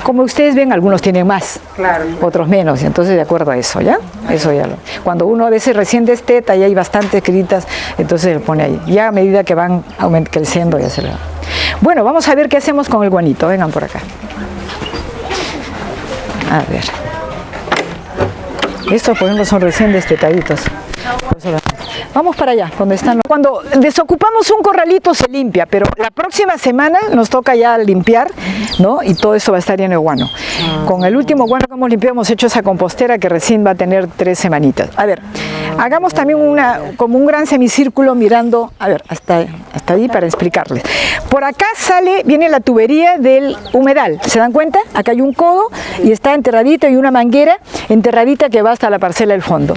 Como ustedes ven, algunos tienen más, Claro. otros menos, y entonces de acuerdo a eso, ¿ya? Eso ya lo. Cuando uno a veces recién desteta y hay bastantes critas, entonces se pone ahí. Ya a medida que van creciendo ya se le va. Bueno, vamos a ver qué hacemos con el guanito, vengan por acá. A ver. Estos, por ejemplo, son recién destetaditos. Vamos para allá, donde están. Cuando desocupamos un corralito se limpia, pero la próxima semana nos toca ya limpiar, ¿no? Y todo eso va a estar lleno de guano. Con el último guano que hemos limpiado hemos hecho esa compostera que recién va a tener 3 semanitas. A ver, hagamos también como un gran semicírculo mirando, a ver, hasta ahí para explicarles. Por acá viene la tubería del humedal, ¿se dan cuenta? Acá hay un codo y está enterradito y una manguera enterradita que va hasta la parcela del fondo.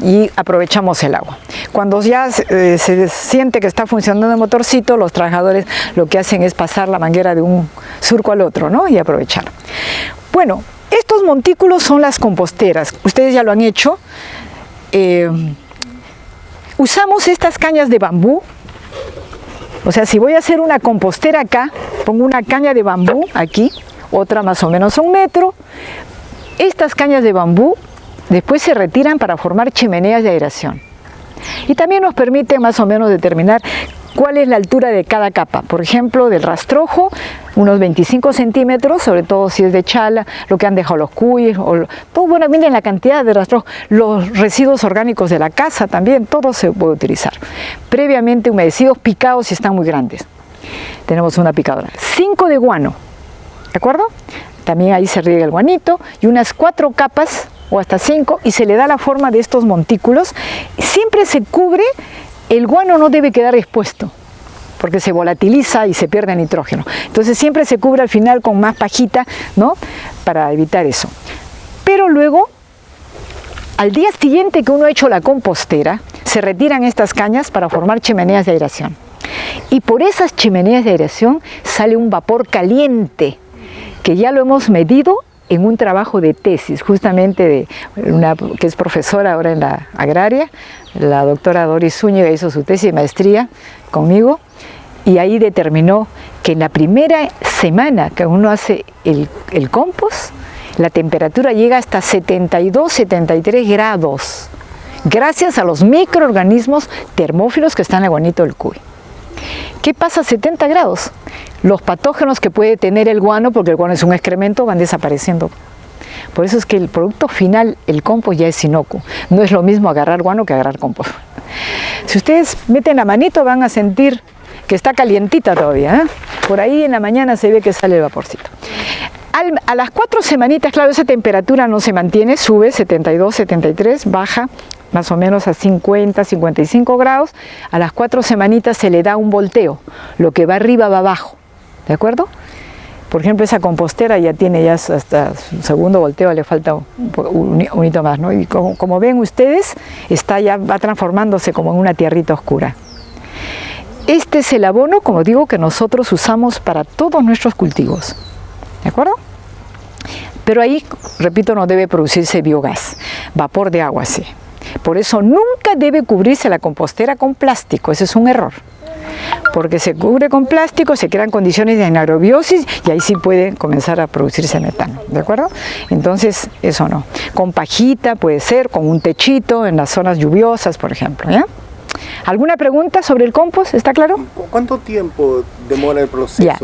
Y aprovechamos el agua. Cuando ya se siente que está funcionando el motorcito, los trabajadores lo que hacen es pasar la manguera de un surco al otro, ¿no? Y aprovechar. Bueno, estos montículos son las composteras. Ustedes ya lo han hecho. Usamos estas cañas de bambú. O sea, si voy a hacer una compostera acá, pongo una caña de bambú aquí, otra más o menos a 1 metro. Estas cañas de bambú después se retiran para formar chimeneas de aireación. Y también nos permite más o menos determinar cuál es la altura de cada capa. Por ejemplo, del rastrojo, unos 25 centímetros, sobre todo si es de chala, lo que han dejado los cuyes, todo, bueno, miren la cantidad de rastrojo, los residuos orgánicos de la casa también, todo se puede utilizar. Previamente humedecidos, picados si están muy grandes. Tenemos una picadora. 5 de guano, ¿de acuerdo? También ahí se riega el guanito y unas 4 capas o hasta 5 y se le da la forma de estos montículos. Siempre se cubre, el guano no debe quedar expuesto porque se volatiliza y se pierde nitrógeno. Entonces siempre se cubre al final con más pajita, ¿no? Para evitar eso. Pero luego, al día siguiente que uno ha hecho la compostera, se retiran estas cañas para formar chimeneas de aireación. Y por esas chimeneas de aireación sale un vapor caliente que ya lo hemos medido en un trabajo de tesis, justamente de una que es profesora ahora en la agraria, la doctora Doris Zúñiga hizo su tesis de maestría conmigo y ahí determinó que en la primera semana que uno hace el compost, la temperatura llega hasta 72, 73 grados, gracias a los microorganismos termófilos que están en el guanito del cuy. ¿Qué pasa a 70 grados? Los patógenos que puede tener el guano, porque el guano es un excremento, van desapareciendo. Por eso es que el producto final, el compost, ya es inocuo. No es lo mismo agarrar guano que agarrar compost. Si ustedes meten la manito van a sentir que está calientita todavía, ¿eh? Por ahí en la mañana se ve que sale el vaporcito. A las 4 semanitas, claro, esa temperatura no se mantiene, sube 72, 73, baja más o menos a 50, 55 grados. A las 4 semanitas se le da un volteo, lo que va arriba va abajo, ¿de acuerdo? Por ejemplo, esa compostera ya tiene ya hasta su segundo volteo, le falta un hito más, ¿no? Y como ven ustedes, va transformándose como en una tierrita oscura. Este es el abono, como digo, que nosotros usamos para todos nuestros cultivos, ¿de acuerdo? Pero ahí, repito, no debe producirse biogás, vapor de agua sí. Por eso nunca debe cubrirse la compostera con plástico, ese es un error. Porque se cubre con plástico, se crean condiciones de anaerobiosis y ahí sí puede comenzar a producirse metano, ¿de acuerdo? Entonces, eso no. Con pajita puede ser, con un techito en las zonas lluviosas, por ejemplo, ¿ya? ¿Alguna pregunta sobre el compost? ¿Está claro? ¿Cuánto tiempo demora el proceso? Ya,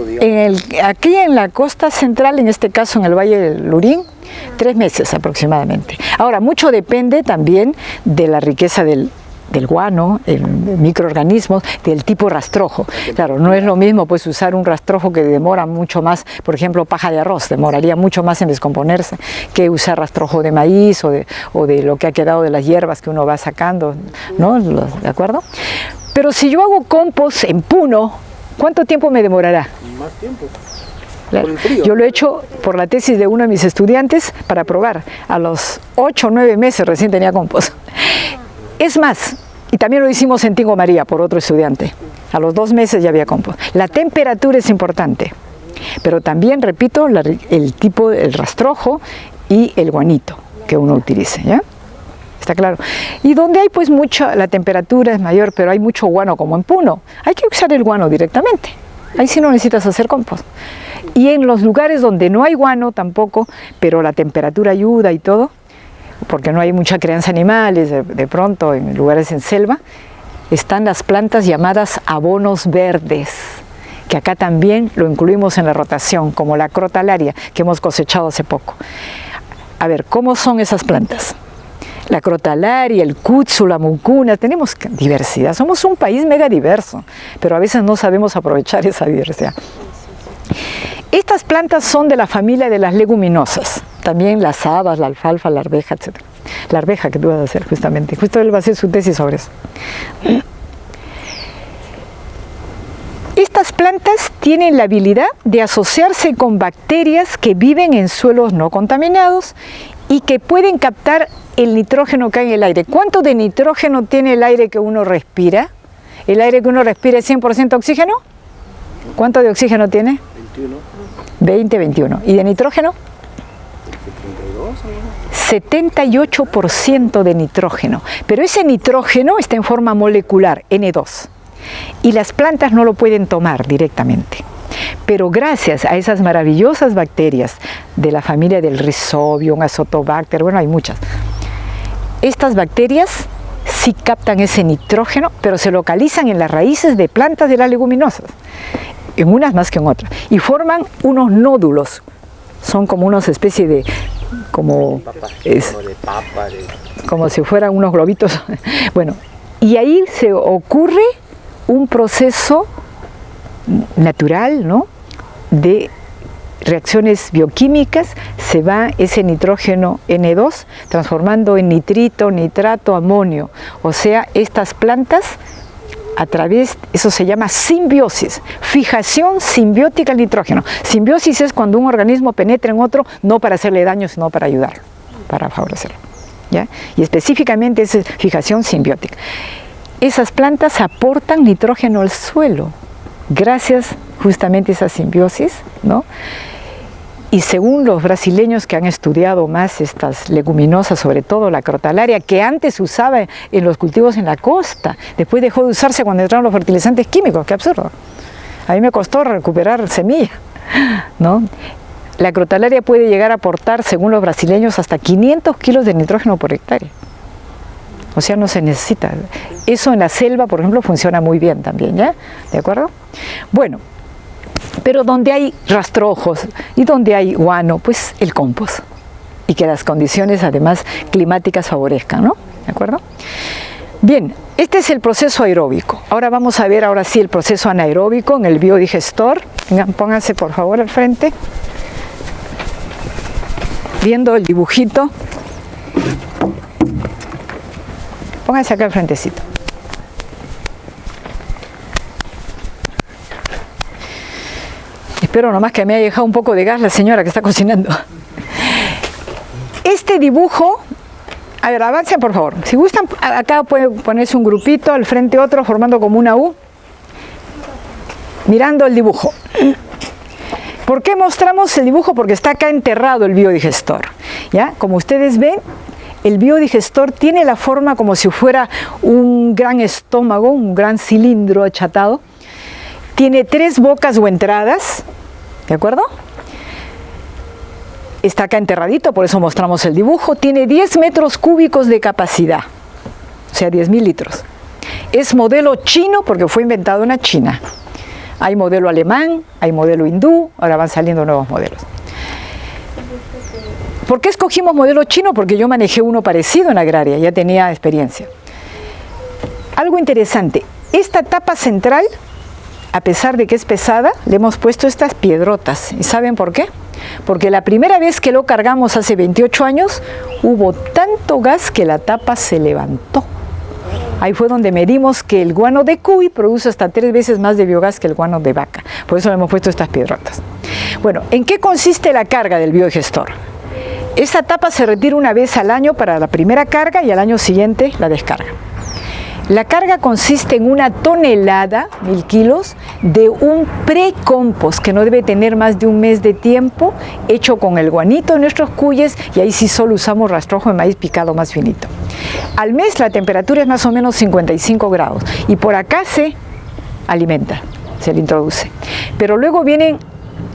aquí en la costa central, en este caso en el Valle del Lurín, 3 meses aproximadamente. Ahora, mucho depende también de la riqueza del del guano, microorganismos del tipo rastrojo. Claro, no es lo mismo pues usar un rastrojo que demora mucho más, por ejemplo, paja de arroz, demoraría mucho más en descomponerse que usar rastrojo de maíz o de lo que ha quedado de las hierbas que uno va sacando, ¿no? ¿De acuerdo? Pero si yo hago compost en Puno, ¿cuánto tiempo me demorará? Más tiempo. Claro. Por el frío. Yo lo he hecho por la tesis de uno de mis estudiantes para probar. A los 8 o 9 meses recién tenía compost. Es más, y también lo hicimos en Tingo María por otro estudiante. A los 2 meses ya había compost. La temperatura es importante, pero también, repito, el tipo, el rastrojo y el guanito que uno utilice, ¿ya? Está claro. Y donde hay pues la temperatura es mayor, pero hay mucho guano como en Puno, hay que usar el guano directamente. Ahí sí no necesitas hacer compost. Y en los lugares donde no hay guano tampoco, pero la temperatura ayuda y todo, porque no hay mucha crianza de animales, de pronto en lugares en selva, están las plantas llamadas abonos verdes, que acá también lo incluimos en la rotación, como la crotalaria que hemos cosechado hace poco. A ver, ¿cómo son esas plantas? La crotalaria, el kudzu, la mucuna, tenemos diversidad, somos un país mega diverso, pero a veces no sabemos aprovechar esa diversidad. Estas plantas son de la familia de las leguminosas, también las habas, la alfalfa, la arveja, etc. La arveja que tú vas a hacer justamente, justo él va a hacer su tesis sobre eso. Estas plantas tienen la habilidad de asociarse con bacterias que viven en suelos no contaminados y que pueden captar el nitrógeno que hay en el aire. ¿Cuánto de nitrógeno tiene el aire que uno respira? ¿El aire que uno respira es 100% oxígeno? ¿Cuánto de oxígeno tiene? 21. 20, 21. ¿Y de nitrógeno? 78% de nitrógeno. Pero ese nitrógeno está en forma molecular, N2. Y las plantas no lo pueden tomar directamente. Pero gracias a esas maravillosas bacterias de la familia del Rhizobium, Azotobacter, bueno, hay muchas. Estas bacterias sí captan ese nitrógeno, pero se localizan en las raíces de plantas de las leguminosas, en unas más que en otras, y forman unos nódulos. Son como unas especies de, como si fueran unos globitos. Bueno, y ahí se ocurre un proceso natural, ¿no?, de reacciones bioquímicas, se va ese nitrógeno N2 transformando en nitrito, nitrato, amonio. O sea, estas plantas, a través, eso se llama simbiosis, fijación simbiótica al nitrógeno. Simbiosis es cuando un organismo penetra en otro, no para hacerle daño, sino para ayudarlo, para favorecerlo, ¿ya? Y específicamente es fijación simbiótica. Esas plantas aportan nitrógeno al suelo, gracias justamente a esa simbiosis, ¿no? Y según los brasileños que han estudiado más estas leguminosas, sobre todo la crotalaria, que antes usaba en los cultivos en la costa, después dejó de usarse cuando entraron los fertilizantes químicos, qué absurdo. A mí me costó recuperar semilla, ¿no? La crotalaria puede llegar a aportar, según los brasileños, hasta 500 kilos de nitrógeno por hectárea. O sea, no se necesita. Eso en la selva, por ejemplo, funciona muy bien también, ¿ya? ¿De acuerdo? Bueno, pero donde hay rastrojos y donde hay guano, pues el compost. Y que las condiciones, además, climáticas favorezcan, ¿no? ¿De acuerdo? Bien, este es el proceso aeróbico. Ahora vamos a ver, ahora sí, el proceso anaeróbico en el biodigestor. Vengan, pónganse, por favor, al frente. Viendo el dibujito. Pónganse acá al frentecito. Espero nomás que me haya dejado un poco de gas la señora que está cocinando. Este dibujo, a ver, avancen por favor. Si gustan, acá puede ponerse un grupito, al frente otro, formando como una U, mirando el dibujo. ¿Por qué mostramos el dibujo? Porque está acá enterrado el biodigestor, ¿ya? Como ustedes ven, el biodigestor tiene la forma como si fuera un gran estómago, un gran cilindro achatado. Tiene 3 bocas o entradas, ¿de acuerdo? Está acá enterradito, por eso mostramos el dibujo. Tiene 10 metros cúbicos de capacidad, o sea, 10.000 litros. Es modelo chino porque fue inventado en China. Hay modelo alemán, hay modelo hindú, ahora van saliendo nuevos modelos. ¿Por qué escogimos modelo chino? Porque yo manejé uno parecido en agraria, ya tenía experiencia. algo interesante, esta tapa central, a pesar de que es pesada, le hemos puesto estas piedrotas. ¿Y saben por qué? Porque la primera vez que lo cargamos hace 28 años, hubo tanto gas que la tapa se levantó. Ahí fue donde medimos que el guano de cuy produce hasta 3 veces más de biogás que el guano de vaca. Por eso le hemos puesto estas piedrotas. Bueno, ¿en qué consiste la carga del biodigestor? Esta tapa se retira una vez al año para la primera carga y al año siguiente la descarga. La carga consiste en 1 tonelada, 1000 kilos, de un pre-compost que no debe tener más de un mes de tiempo, hecho con el guanito de nuestros cuyes, y ahí sí solo usamos rastrojo de maíz picado más finito. Al mes la temperatura es más o menos 55 grados y por acá se alimenta, se le introduce. Pero luego vienen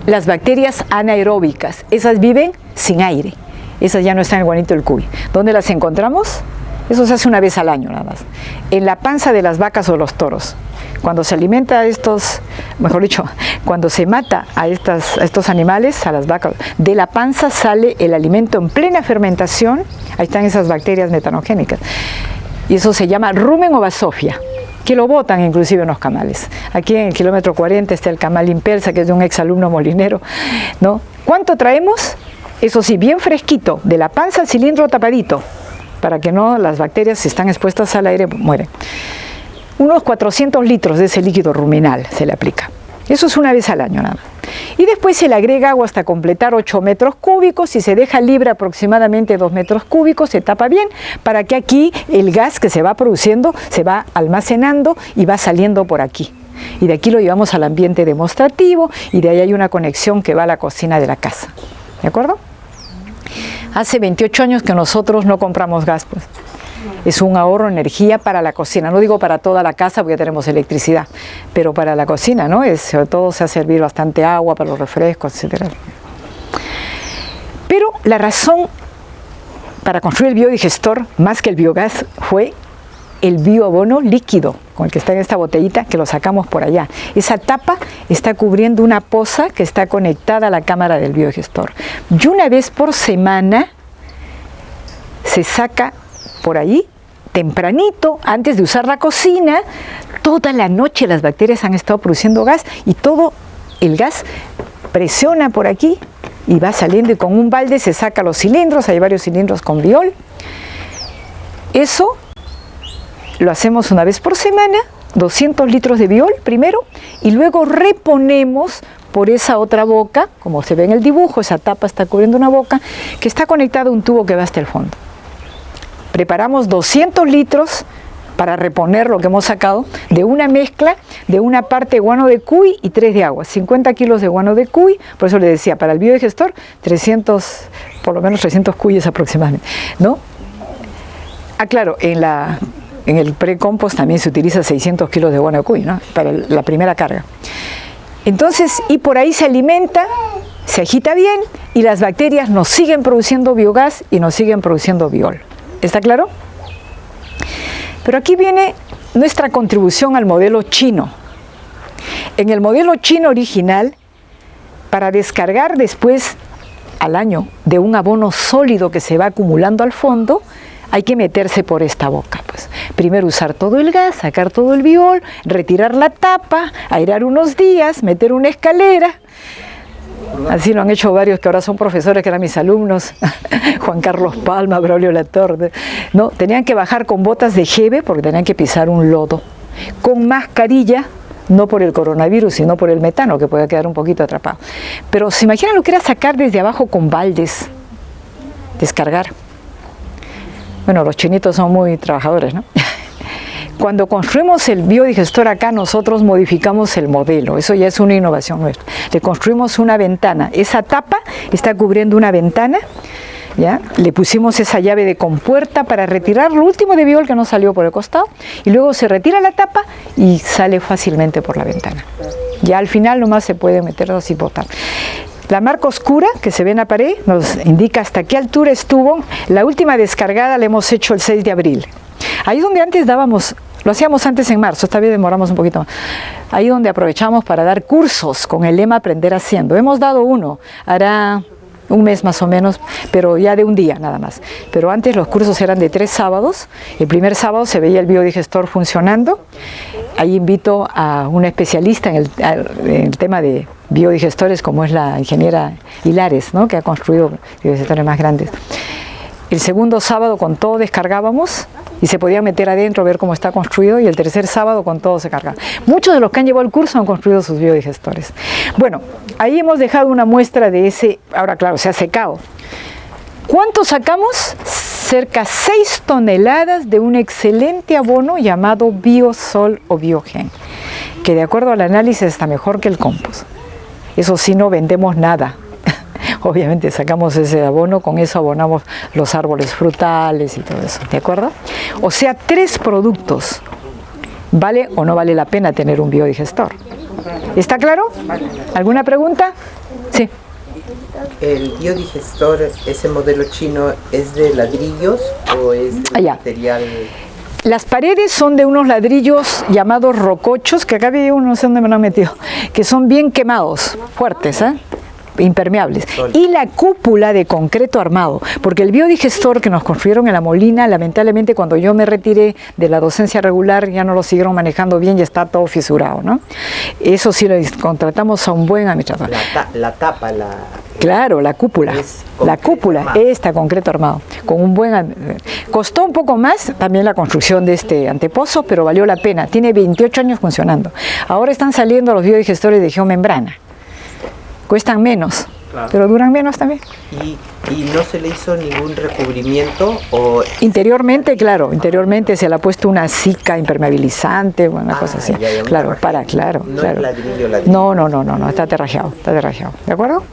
las bacterias anaeróbicas, esas viven sin aire, esas ya no están en el guanito del cuy. ¿Dónde las encontramos? Eso se hace una vez al año nada más, en la panza de las vacas o los toros. Cuando se alimenta a estos, mejor dicho, cuando se mata a estos animales, a las vacas, de la panza sale el alimento en plena fermentación, ahí están esas bacterias metanogénicas, y eso se llama rumen o basofia, que lo botan inclusive en los camales. Aquí en el kilómetro 40 está el camal impersa, que es de un exalumno molinero, ¿no? ¿Cuánto traemos? Eso sí, bien fresquito, de la panza al cilindro tapadito, para que no las bacterias, si están expuestas al aire, mueren. Unos 400 litros de ese líquido ruminal se le aplica. Eso es una vez al año nada más. Y después se le agrega agua hasta completar 8 metros cúbicos y se deja libre aproximadamente 2 metros cúbicos, se tapa bien, para que aquí el gas que se va produciendo se va almacenando y va saliendo por aquí. Y de aquí lo llevamos al ambiente demostrativo y de ahí hay una conexión que va a la cocina de la casa. ¿De acuerdo? Hace 28 años que nosotros no compramos gas, pues. Es un ahorro de energía para la cocina. No digo para toda la casa porque ya tenemos electricidad, pero para la cocina, ¿no? Sobre todo se ha servido bastante agua para los refrescos, etc. Pero la razón para construir el biodigestor, más que el biogás, fue el bioabono líquido, con el que está en esta botellita, que lo sacamos por allá. Esa tapa está cubriendo una poza que está conectada a la cámara del biodigestor. Y una vez por semana se saca por ahí, tempranito, antes de usar la cocina. Toda la noche las bacterias han estado produciendo gas y todo el gas presiona por aquí y va saliendo, y con un balde se saca los cilindros. Hay varios cilindros con biol. Eso lo hacemos una vez por semana, 200 litros de biol primero, y luego reponemos por esa otra boca, como se ve en el dibujo, esa tapa está cubriendo una boca, que está conectada a un tubo que va hasta el fondo. Preparamos 200 litros para reponer lo que hemos sacado de una mezcla de una parte de guano de cuy y 3 de agua, 50 kilos de guano de cuy, por eso le decía, para el biodigestor, 300, por lo menos 300 cuyes aproximadamente, ¿no? Ah, claro, en el pre-compost también se utiliza 600 kilos de guano de cuy, ¿no? Para la primera carga. Entonces, y por ahí se alimenta, se agita bien y las bacterias nos siguen produciendo biogás y nos siguen produciendo biol. ¿Está claro? Pero aquí viene nuestra contribución al modelo chino. En el modelo chino original, para descargar después al año de un abono sólido que se va acumulando al fondo, hay que meterse por esta boca, pues. Primero usar todo el gas, sacar todo el biol, retirar la tapa, airear unos días, meter una escalera. Así lo han hecho varios que ahora son profesores, que eran mis alumnos, Juan Carlos Palma, Braulio Latorre. No, tenían que bajar con botas de jeve porque tenían que pisar un lodo, con mascarilla, no por el coronavirus, sino por el metano, que puede quedar un poquito atrapado. Pero se imaginan lo que era sacar desde abajo con baldes, descargar. Bueno, los chinitos son muy trabajadores, ¿no? Cuando construimos el biodigestor acá, nosotros modificamos el modelo. Eso ya es una innovación nuestra. Le construimos una ventana. Esa tapa está cubriendo una ventana, ¿ya? Le pusimos esa llave de compuerta para retirar lo último de biol que no salió por el costado. Y luego se retira la tapa y sale fácilmente por la ventana. Ya al final nomás se puede meter así y botar. La marca oscura que se ve en la pared nos indica hasta qué altura estuvo. La última descargada la hemos hecho el 6 de abril. Ahí donde antes dábamos, lo hacíamos antes en marzo, esta vez demoramos un poquito más. Ahí donde aprovechamos para dar cursos con el lema Aprender Haciendo. Hemos dado uno, hará un mes más o menos, pero ya de un día nada más. Pero antes los cursos eran de 3 sábados. El primer sábado se veía el biodigestor funcionando. Ahí invito a una especialista en el tema de biodigestores, como es la ingeniera Hilares, ¿no?, que ha construido biodigestores más grandes. El segundo sábado con todo descargábamos y se podía meter adentro, ver cómo está construido, y el tercer sábado con todo se cargaba. Muchos de los que han llevado el curso han construido sus biodigestores. Bueno, ahí hemos dejado una muestra de ese, ahora claro, se ha secado. ¿Cuánto sacamos? Cerca 6 toneladas de un excelente abono llamado Biosol o Biogen, que de acuerdo al análisis está mejor que el compost. Eso sí, no vendemos nada. Obviamente sacamos ese abono, con eso abonamos los árboles frutales y todo eso, ¿de acuerdo? O sea, 3 productos. ¿Vale o no vale la pena tener un biodigestor? ¿Está claro? ¿Alguna pregunta? Sí. ¿El biodigestor, ese modelo chino, es de ladrillos o es de material? Las paredes son de unos ladrillos llamados rocochos, que acá había uno, no sé dónde me lo han metido, que son bien quemados, fuertes, impermeables, y la cúpula de concreto armado, porque el biodigestor que nos construyeron en La Molina, lamentablemente cuando yo me retiré de la docencia regular ya no lo siguieron manejando bien y está todo fisurado, ¿no? Eso sí, lo contratamos a un buen administrador. La tapa, Claro, la cúpula, está concreto armado, con un buen... Costó un poco más también la construcción de este antepozo, pero valió la pena, tiene 28 años funcionando. Ahora están saliendo los biodigestores de geomembrana. Cuestan menos, claro, pero duran menos también. ¿Y no se le hizo ningún recubrimiento? Interiormente, claro, interiormente se le ha puesto una cica impermeabilizante, una cosa así. Claro. No es ladrillo. No, está terrajeado, ¿de acuerdo?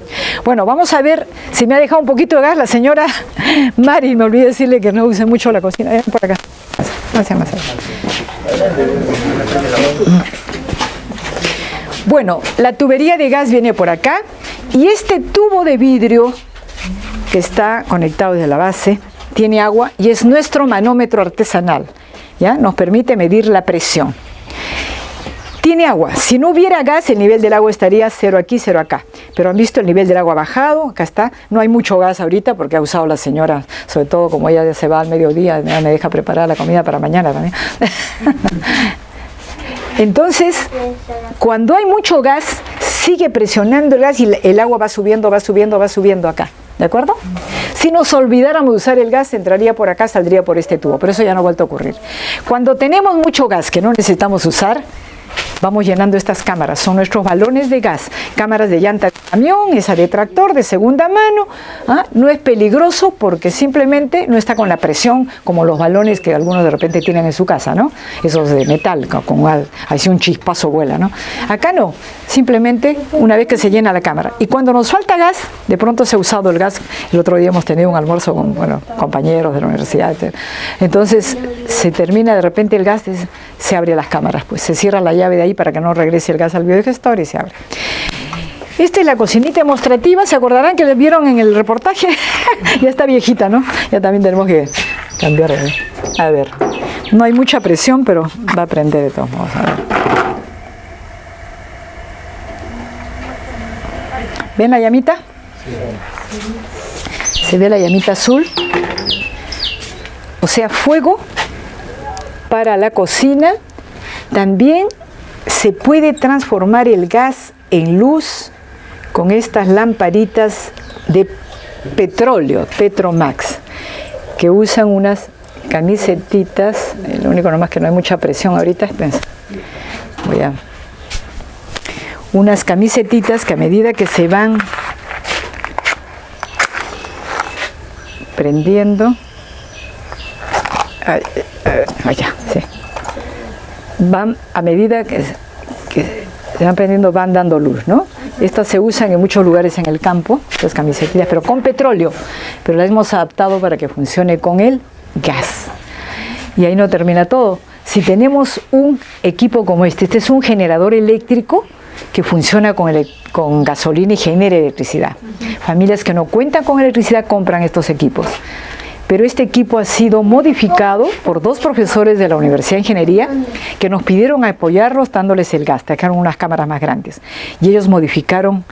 Bueno, vamos a ver si me ha dejado un poquito de gas la señora Mari, me olvidé decirle que no use mucho la cocina. Por acá, más allá. Bueno, la tubería de gas viene por acá y este tubo de vidrio que está conectado desde la base tiene agua y es nuestro manómetro artesanal, ¿ya? Nos permite medir la presión. Tiene agua. Si no hubiera gas, el nivel del agua estaría 0 aquí, 0 acá. Pero han visto el nivel del agua bajado, acá está. No hay mucho gas ahorita porque ha usado la señora, sobre todo como ella se va al mediodía, me deja preparar la comida para mañana también. Entonces, cuando hay mucho gas, sigue presionando el gas y el agua va subiendo acá, ¿de acuerdo? Si nos olvidáramos de usar el gas, entraría por acá, saldría por este tubo, pero eso ya no ha vuelto a ocurrir. Cuando tenemos mucho gas que no necesitamos usar, vamos llenando estas cámaras, son nuestros balones de gas, cámaras de llanta de camión, esa de tractor, de segunda mano, no es peligroso porque simplemente no está con la presión como los balones que algunos de repente tienen en su casa, ¿no? Esos de metal, con así un chispazo vuela, ¿no? Acá no, simplemente una vez que se llena la cámara. Y cuando nos falta gas, de pronto se ha usado el gas, el otro día hemos tenido un almuerzo con compañeros de la universidad, entonces se termina de repente el gas, se abre las cámaras, pues se cierra la llave de ahí para que no regrese el gas al biodigestor y se abre. Esta es la cocinita demostrativa, se acordarán que les vieron en el reportaje, ya está viejita, ¿no? Ya también tenemos que cambiar. A ver, no hay mucha presión, pero va a prender de todos modos. A ver. ¿Ven la llamita? Se ve la llamita azul, o sea, fuego para la cocina. También se puede transformar el gas en luz con estas lamparitas de petróleo, Petromax, que usan unas camisetitas. Lo único nomás que no hay mucha presión ahorita, unas camisetitas que a medida que se van prendiendo, van a medida que se van prendiendo, van dando luz, ¿no? Estas se usan en muchos lugares en el campo, las camisetillas, pero con petróleo, pero las hemos adaptado para que funcione con el gas. Y ahí no termina todo. Si tenemos un equipo como este es un generador eléctrico que funciona con gasolina y genera electricidad. Familias que no cuentan con electricidad compran estos equipos. Pero este equipo ha sido modificado por 2 profesores de la Universidad de Ingeniería que nos pidieron apoyarlos dándoles el gas, trajeron unas cámaras más grandes y ellos modificaron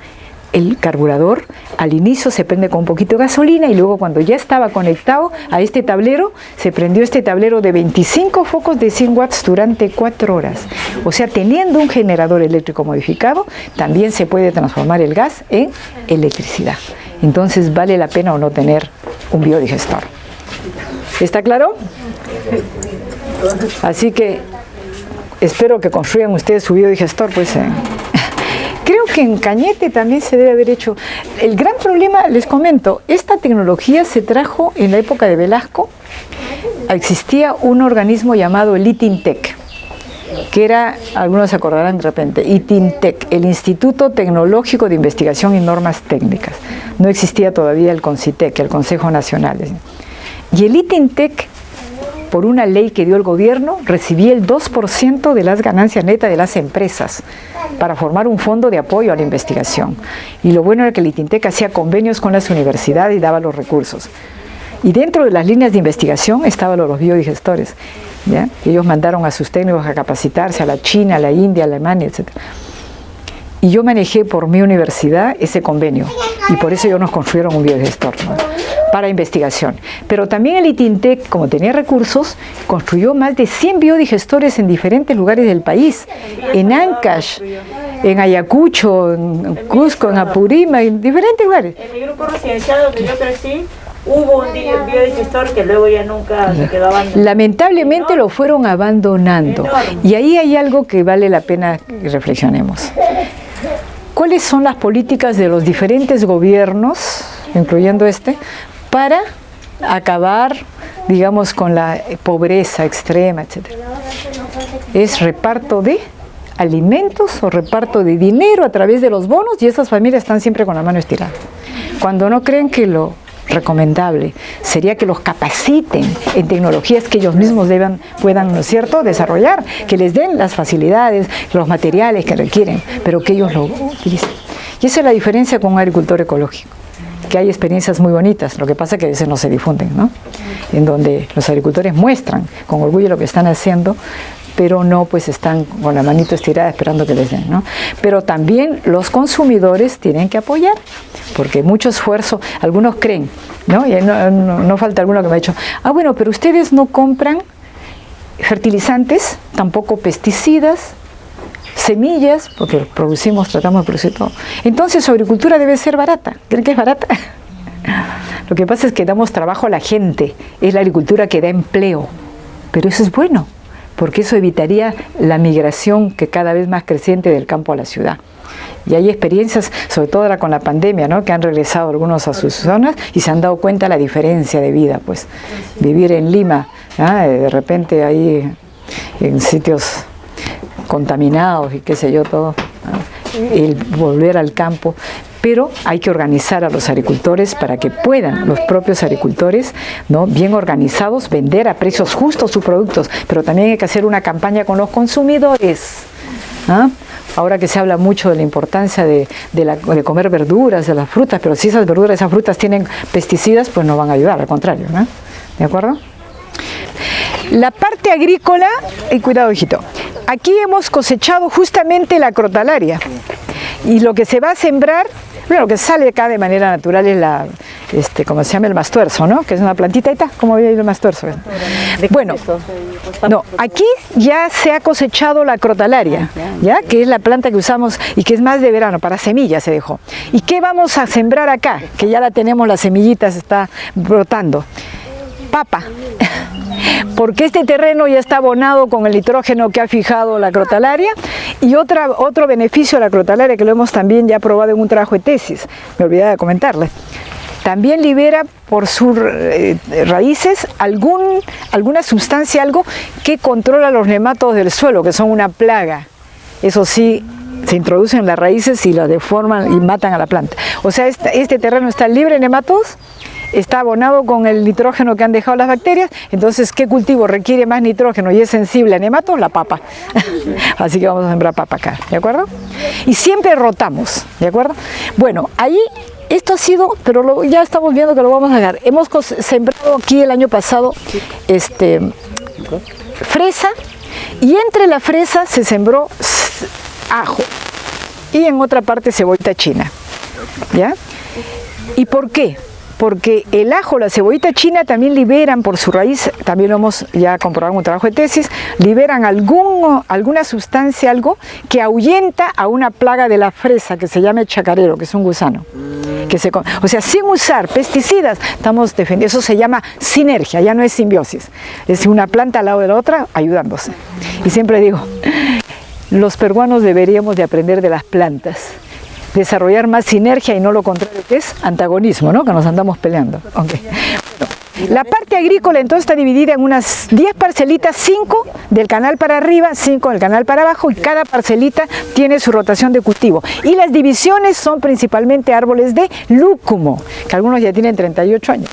el carburador al inicio se prende con un poquito de gasolina y luego cuando ya estaba conectado a este tablero, se prendió este tablero de 25 focos de 100 watts durante 4 horas. O sea, teniendo un generador eléctrico modificado, también se puede transformar el gas en electricidad. Entonces, ¿vale la pena o no tener un biodigestor? ¿Está claro? Así que espero que construyan ustedes su biodigestor, pues. Creo que en Cañete también se debe haber hecho. El gran problema, les comento, esta tecnología se trajo en la época de Velasco. Existía un organismo llamado el ITINTEC, que era, algunos se acordarán de repente, ITINTEC, el Instituto Tecnológico de Investigación y Normas Técnicas. No existía todavía el CONCITEC, el Consejo Nacional. Y el ITINTEC, por una ley que dio el gobierno, recibía el 2% de las ganancias netas de las empresas para formar un fondo de apoyo a la investigación. Y lo bueno era que el ITINTEC hacía convenios con las universidades y daba los recursos. Y dentro de las líneas de investigación estaban los biodigestores, ¿ya? Ellos mandaron a sus técnicos a capacitarse a la China, a la India, a Alemania, etc. Y yo manejé por mi universidad ese convenio. Y por eso ellos nos construyeron un biodigestor, ¿no?, para investigación. Pero también el ITINTEC, como tenía recursos, construyó más de 100 biodigestores en diferentes lugares del país. En Ancash, en Ayacucho, en Cusco, en Apurímac, en diferentes lugares. En mi grupo residencial donde yo crecí, hubo un biodigestor que luego ya nunca se quedó abandonado. Lamentablemente lo fueron abandonando. Y ahí hay algo que vale la pena que reflexionemos. ¿Cuáles son las políticas de los diferentes gobiernos, incluyendo este, para acabar, digamos, con la pobreza extrema, etcétera? ¿Es reparto de alimentos o reparto de dinero a través de los bonos? Y esas familias están siempre con la mano estirada. Cuando no creen que lo recomendable sería que los capaciten en tecnologías que ellos mismos puedan, ¿no es cierto?, desarrollar, que les den las facilidades, los materiales que requieren, pero que ellos lo utilicen. Y esa es la diferencia con un agricultor ecológico, que hay experiencias muy bonitas, lo que pasa es que a veces no se difunden, ¿no?, en donde los agricultores muestran con orgullo lo que están haciendo, pero no pues están con la manito estirada esperando que les den, ¿no? Pero también los consumidores tienen que apoyar, porque mucho esfuerzo, algunos creen, ¿no? Y no falta alguno que me ha dicho, bueno, pero ustedes no compran fertilizantes, tampoco pesticidas, semillas, porque tratamos de producir todo. Entonces su agricultura debe ser barata. ¿Creen que es barata? Lo que pasa es que damos trabajo a la gente, es la agricultura que da empleo, pero eso es bueno, porque eso evitaría la migración que cada vez más creciente del campo a la ciudad. Y hay experiencias, sobre todo ahora con la pandemia, ¿no?, que han regresado algunos a sus zonas y se han dado cuenta de la diferencia de vida, pues vivir en Lima, de repente ahí en sitios contaminados y qué sé yo, todo, el volver al campo. Pero hay que organizar a los agricultores para que puedan los propios agricultores, ¿no?, bien organizados, vender a precios justos sus productos, pero también hay que hacer una campaña con los consumidores. Ahora que se habla mucho de la importancia de comer verduras, de las frutas, pero si esas verduras, esas frutas tienen pesticidas, pues no van a ayudar, al contrario, ¿no? ¿De acuerdo? La parte agrícola, y cuidado, hijito, aquí hemos cosechado justamente la crotalaria, y lo que se va a sembrar, bueno, lo que sale acá de manera natural es la, ¿cómo se llama? El mastuerzo, ¿no? Que es una plantita, ahí está, ¿cómo había ido el mastuerzo? Bueno, no, aquí ya se ha cosechado la crotalaria, ¿ya? Que es la planta que usamos y que es más de verano, para semillas se dejó. ¿Y qué vamos a sembrar acá? Que ya la tenemos, las semillitas, está brotando. Papa. Porque este terreno ya está abonado con el nitrógeno que ha fijado la crotalaria, y otro beneficio de la crotalaria que lo hemos también ya probado en un trabajo de tesis, me olvidaba de comentarles, también libera por sus raíces alguna sustancia, algo que controla los nematodos del suelo, que son una plaga. Eso sí, se introducen en las raíces y las deforman y matan a la planta. O sea, este terreno está libre de nematodos, está abonado con el nitrógeno que han dejado las bacterias. Entonces, ¿qué cultivo requiere más nitrógeno y es sensible a nematos? La papa. Así que vamos a sembrar papa acá, ¿de acuerdo? Y siempre rotamos, ¿de acuerdo? Bueno, ahí esto ha sido, pero ya estamos viendo que lo vamos a dejar. Hemos sembrado aquí el año pasado fresa, y entre la fresa se sembró ajo y en otra parte cebollita china. ¿Ya? ¿Y por qué? Porque el ajo, la cebollita china también liberan por su raíz, también lo hemos ya comprobado en un trabajo de tesis, liberan alguna sustancia, algo que ahuyenta a una plaga de la fresa que se llama chacarero, que es un gusano. O sea, sin usar pesticidas, estamos defendiendo, eso se llama sinergia, ya no es simbiosis, es una planta al lado de la otra ayudándose. Y siempre digo, los peruanos deberíamos de aprender de las plantas, desarrollar más sinergia y no lo contrario que es antagonismo, ¿no? Que nos andamos peleando. Okay. Bueno, la parte agrícola entonces está dividida en unas 10 parcelitas, 5 del canal para arriba, 5 del canal para abajo, y cada parcelita tiene su rotación de cultivo. Y las divisiones son principalmente árboles de lúcumo, que algunos ya tienen 38 años.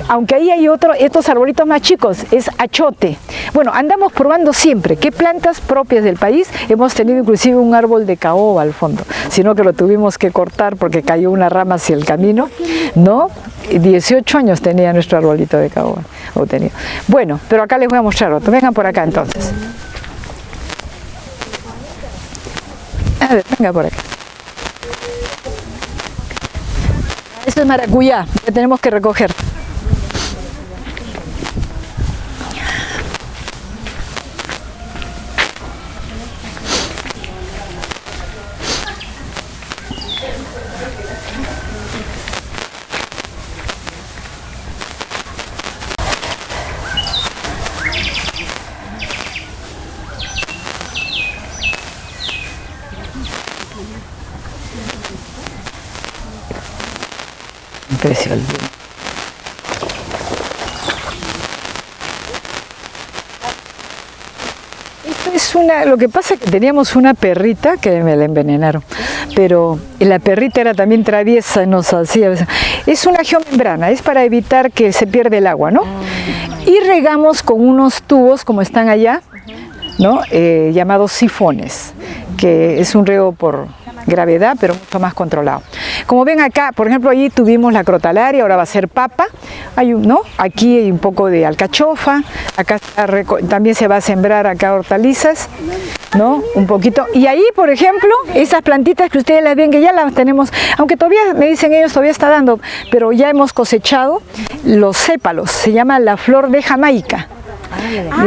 Aunque ahí hay estos arbolitos más chicos, es achote. Bueno, andamos probando siempre qué plantas propias del país. Hemos tenido inclusive un árbol de caoba al fondo, sino que lo tuvimos que cortar porque cayó una rama hacia el camino, ¿no? 18 años tenía nuestro arbolito de caoba. Bueno, pero acá les voy a mostrar otro. Vengan por acá entonces. A ver, venga por acá. Eso es maracuyá, que tenemos que recoger. Impresionante. Lo que pasa es que teníamos una perrita que me la envenenaron, pero la perrita era también traviesa, nos hacía. Es una geomembrana, es para evitar que se pierda el agua, ¿no? Y regamos con unos tubos como están allá, ¿no? Llamados sifones, que es un riego por gravedad, pero mucho más controlado. Como ven acá, por ejemplo, allí tuvimos la crotalaria, ahora va a ser papa, ¿no? Aquí hay un poco de alcachofa, acá también se va a sembrar acá hortalizas, ¿no? Un poquito. Y ahí, por ejemplo, esas plantitas que ustedes las ven, que ya las tenemos, aunque todavía, me dicen ellos, todavía está dando, pero ya hemos cosechado los sépalos, se llama la flor de Jamaica.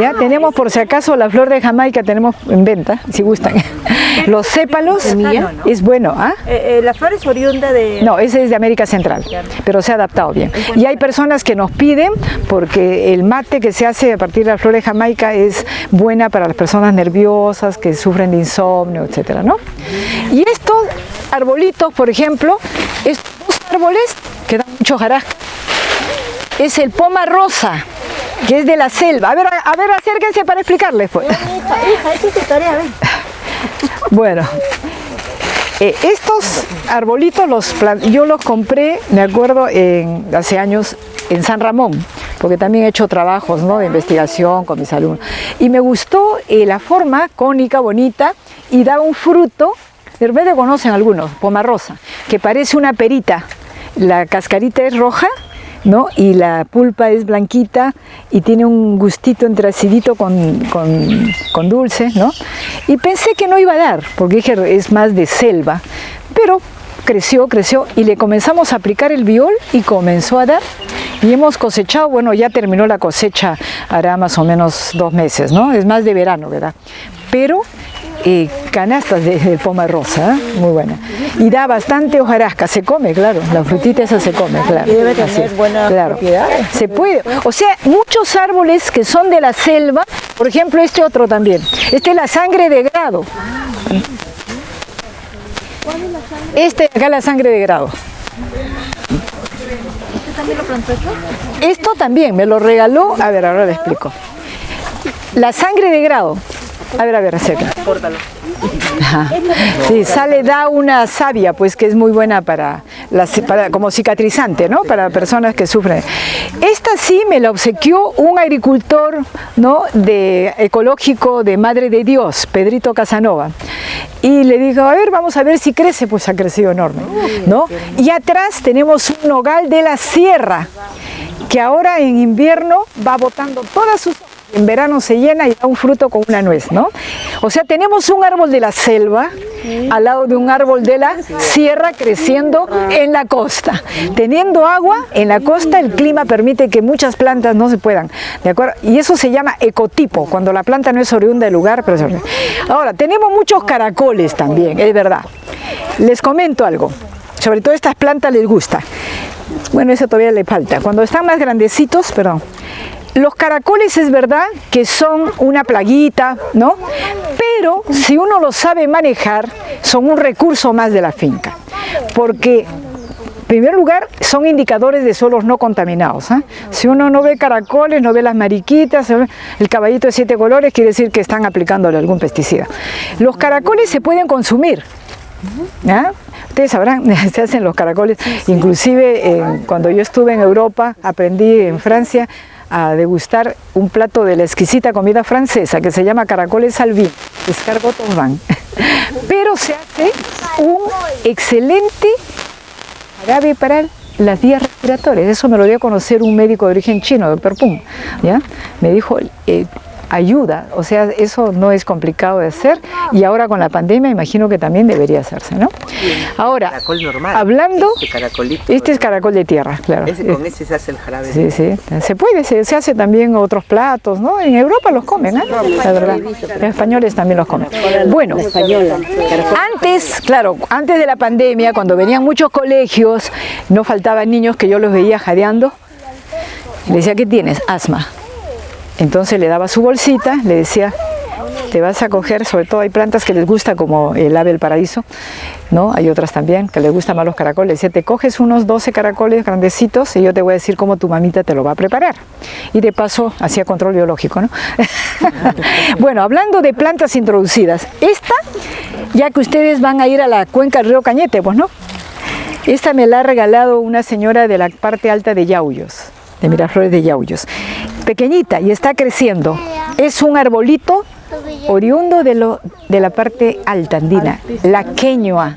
Ya tenemos, por si acaso, la flor de Jamaica tenemos en venta, si gustan. Los sépalos es bueno. ¿Ah? La flor es oriunda de... No, ese es de América Central, pero se ha adaptado bien. Y hay personas que nos piden, porque el mate que se hace a partir de la flor de Jamaica es buena para las personas nerviosas, que sufren de insomnio, etcétera, ¿no? Y estos arbolitos, por ejemplo, estos dos árboles que dan mucho hojarasca, es el poma rosa, que es de la selva. A ver, acérquense para explicarles, pues. Hija, esa es tu tarea, ven. Bueno, estos arbolitos yo los compré, me acuerdo, hace años en San Ramón, porque también he hecho trabajos, ¿no?, de investigación con mis alumnos. Y me gustó la forma cónica, bonita, y da un fruto, de repente conocen algunos, poma rosa, que parece una perita. La cascarita es roja, ¿no? Y la pulpa es blanquita y tiene un gustito entre acidito con dulce, ¿no? Y pensé que no iba a dar, porque dije es más de selva, pero creció y le comenzamos a aplicar el biol y comenzó a dar. Y hemos cosechado, bueno, ya terminó la cosecha, hará más o menos 2 meses, ¿no? Es más de verano, ¿verdad? Pero canastas de poma rosa, ¿eh? Muy buena. Y da bastante hojarasca, se come, claro, la frutita esa se come, claro. Y debe tener buenas propiedades. Se puede, o sea, muchos árboles que son de la selva, por ejemplo este otro también, este es la sangre de grado. Este acá es la sangre de grado. ¿Este también lo plantó esto? Esto también me lo regaló, a ver, ahora le explico. La sangre de grado. A ver, acerca. Córtalo. Sí, da una savia, pues que es muy buena para como cicatrizante, ¿no? Para personas que sufren. Esta sí me la obsequió un agricultor, ¿no?, ecológico de Madre de Dios, Pedrito Casanova. Y le digo, a ver, vamos a ver si crece, pues ha crecido enorme, ¿no? Y atrás tenemos un nogal de la sierra, que ahora en invierno va botando todas sus hojas. En verano se llena y da un fruto con una nuez, ¿no? O sea, tenemos un árbol de la selva al lado de un árbol de la sierra creciendo en la costa. Teniendo agua en la costa, el clima permite que muchas plantas no se puedan, ¿de acuerdo? Y eso se llama ecotipo, cuando la planta no es oriunda del lugar. Pero ahora, tenemos muchos caracoles también, es verdad. Les comento algo, sobre todo estas plantas les gusta. Bueno, eso todavía le falta. Cuando están más grandecitos, perdón. Los caracoles es verdad que son una plaguita, ¿no? Pero si uno los sabe manejar, son un recurso más de la finca. Porque, en primer lugar, son indicadores de suelos no contaminados, ¿eh? Si uno no ve caracoles, no ve las mariquitas, el caballito de 7 colores, quiere decir que están aplicándole algún pesticida. Los caracoles se pueden consumir, ¿ya? Ustedes sabrán, se hacen los caracoles. Inclusive, cuando yo estuve en Europa, aprendí en Francia a degustar un plato de la exquisita comida francesa que se llama caracoles al vin, escargot au vin. Pero se hace un excelente jarabe para las vías respiratorias. Eso me lo dio a conocer un médico de origen chino, doctor Pung, ¿ya? Me dijo, ayuda, o sea, eso no es complicado de hacer, y ahora con la pandemia imagino que también debería hacerse, ¿no? Ahora, caracol normal, hablando, este es caracol de tierra, claro. Con ese se hace el jarabe. Sí, sí, se puede, se hace también otros platos, ¿no? En Europa los comen, ¿eh? La verdad, los españoles también los comen. Bueno, antes, claro, antes de la pandemia, cuando venían muchos colegios, no faltaban niños que yo los veía jadeando, le decía, ¿qué tienes? Asma. Entonces le daba su bolsita, le decía, te vas a coger, sobre todo hay plantas que les gusta, como el ave del paraíso, ¿no? Hay otras también que les gustan más los caracoles. Le decía, te coges unos 12 caracoles grandecitos y yo te voy a decir cómo tu mamita te lo va a preparar. Y de paso, hacía control biológico, ¿no? Bueno, hablando de plantas introducidas, esta, ya que ustedes van a ir a la cuenca del río Cañete, pues, ¿no? Esta me la ha regalado una señora de la parte alta de Yauyos, de Miraflores de Yauyos. Pequeñita y está creciendo. Es un arbolito oriundo de la parte alta andina, la queñua.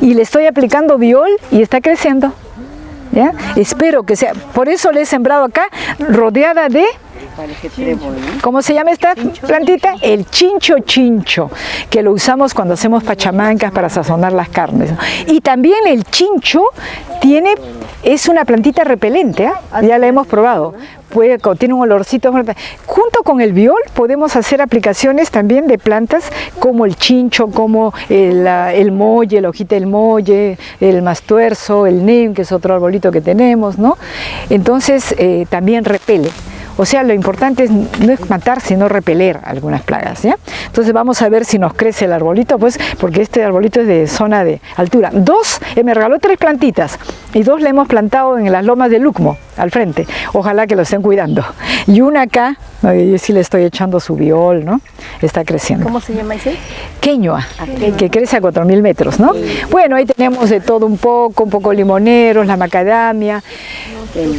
Y le estoy aplicando biol y está creciendo, ¿ya? Espero que sea, por eso le he sembrado acá, rodeada de, ¿cómo se llama esta plantita? El chincho, que lo usamos cuando hacemos pachamancas para sazonar las carnes. Y también el chincho es una plantita repelente, ¿eh? Ya la hemos probado. Tiene un olorcito. Junto con el biol podemos hacer aplicaciones también de plantas como el chincho, como el molle, la hojita del molle, el mastuerzo, el neem, que es otro arbolito que tenemos, ¿no? Entonces también repele. O sea, lo importante no es matar, sino repeler algunas plagas, ¿ya? Entonces vamos a ver si nos crece el arbolito, pues, porque este arbolito es de zona de altura. Me regaló 3 plantitas y 2 le hemos plantado en las lomas de Lucmo, al frente. Ojalá que lo estén cuidando. Y una acá, yo sí le estoy echando su biol, ¿no? Está creciendo. ¿Cómo se llama ese? Queñua, que crece a 4000 metros, ¿no? Bueno, ahí tenemos de todo un poco limoneros, la macadamia.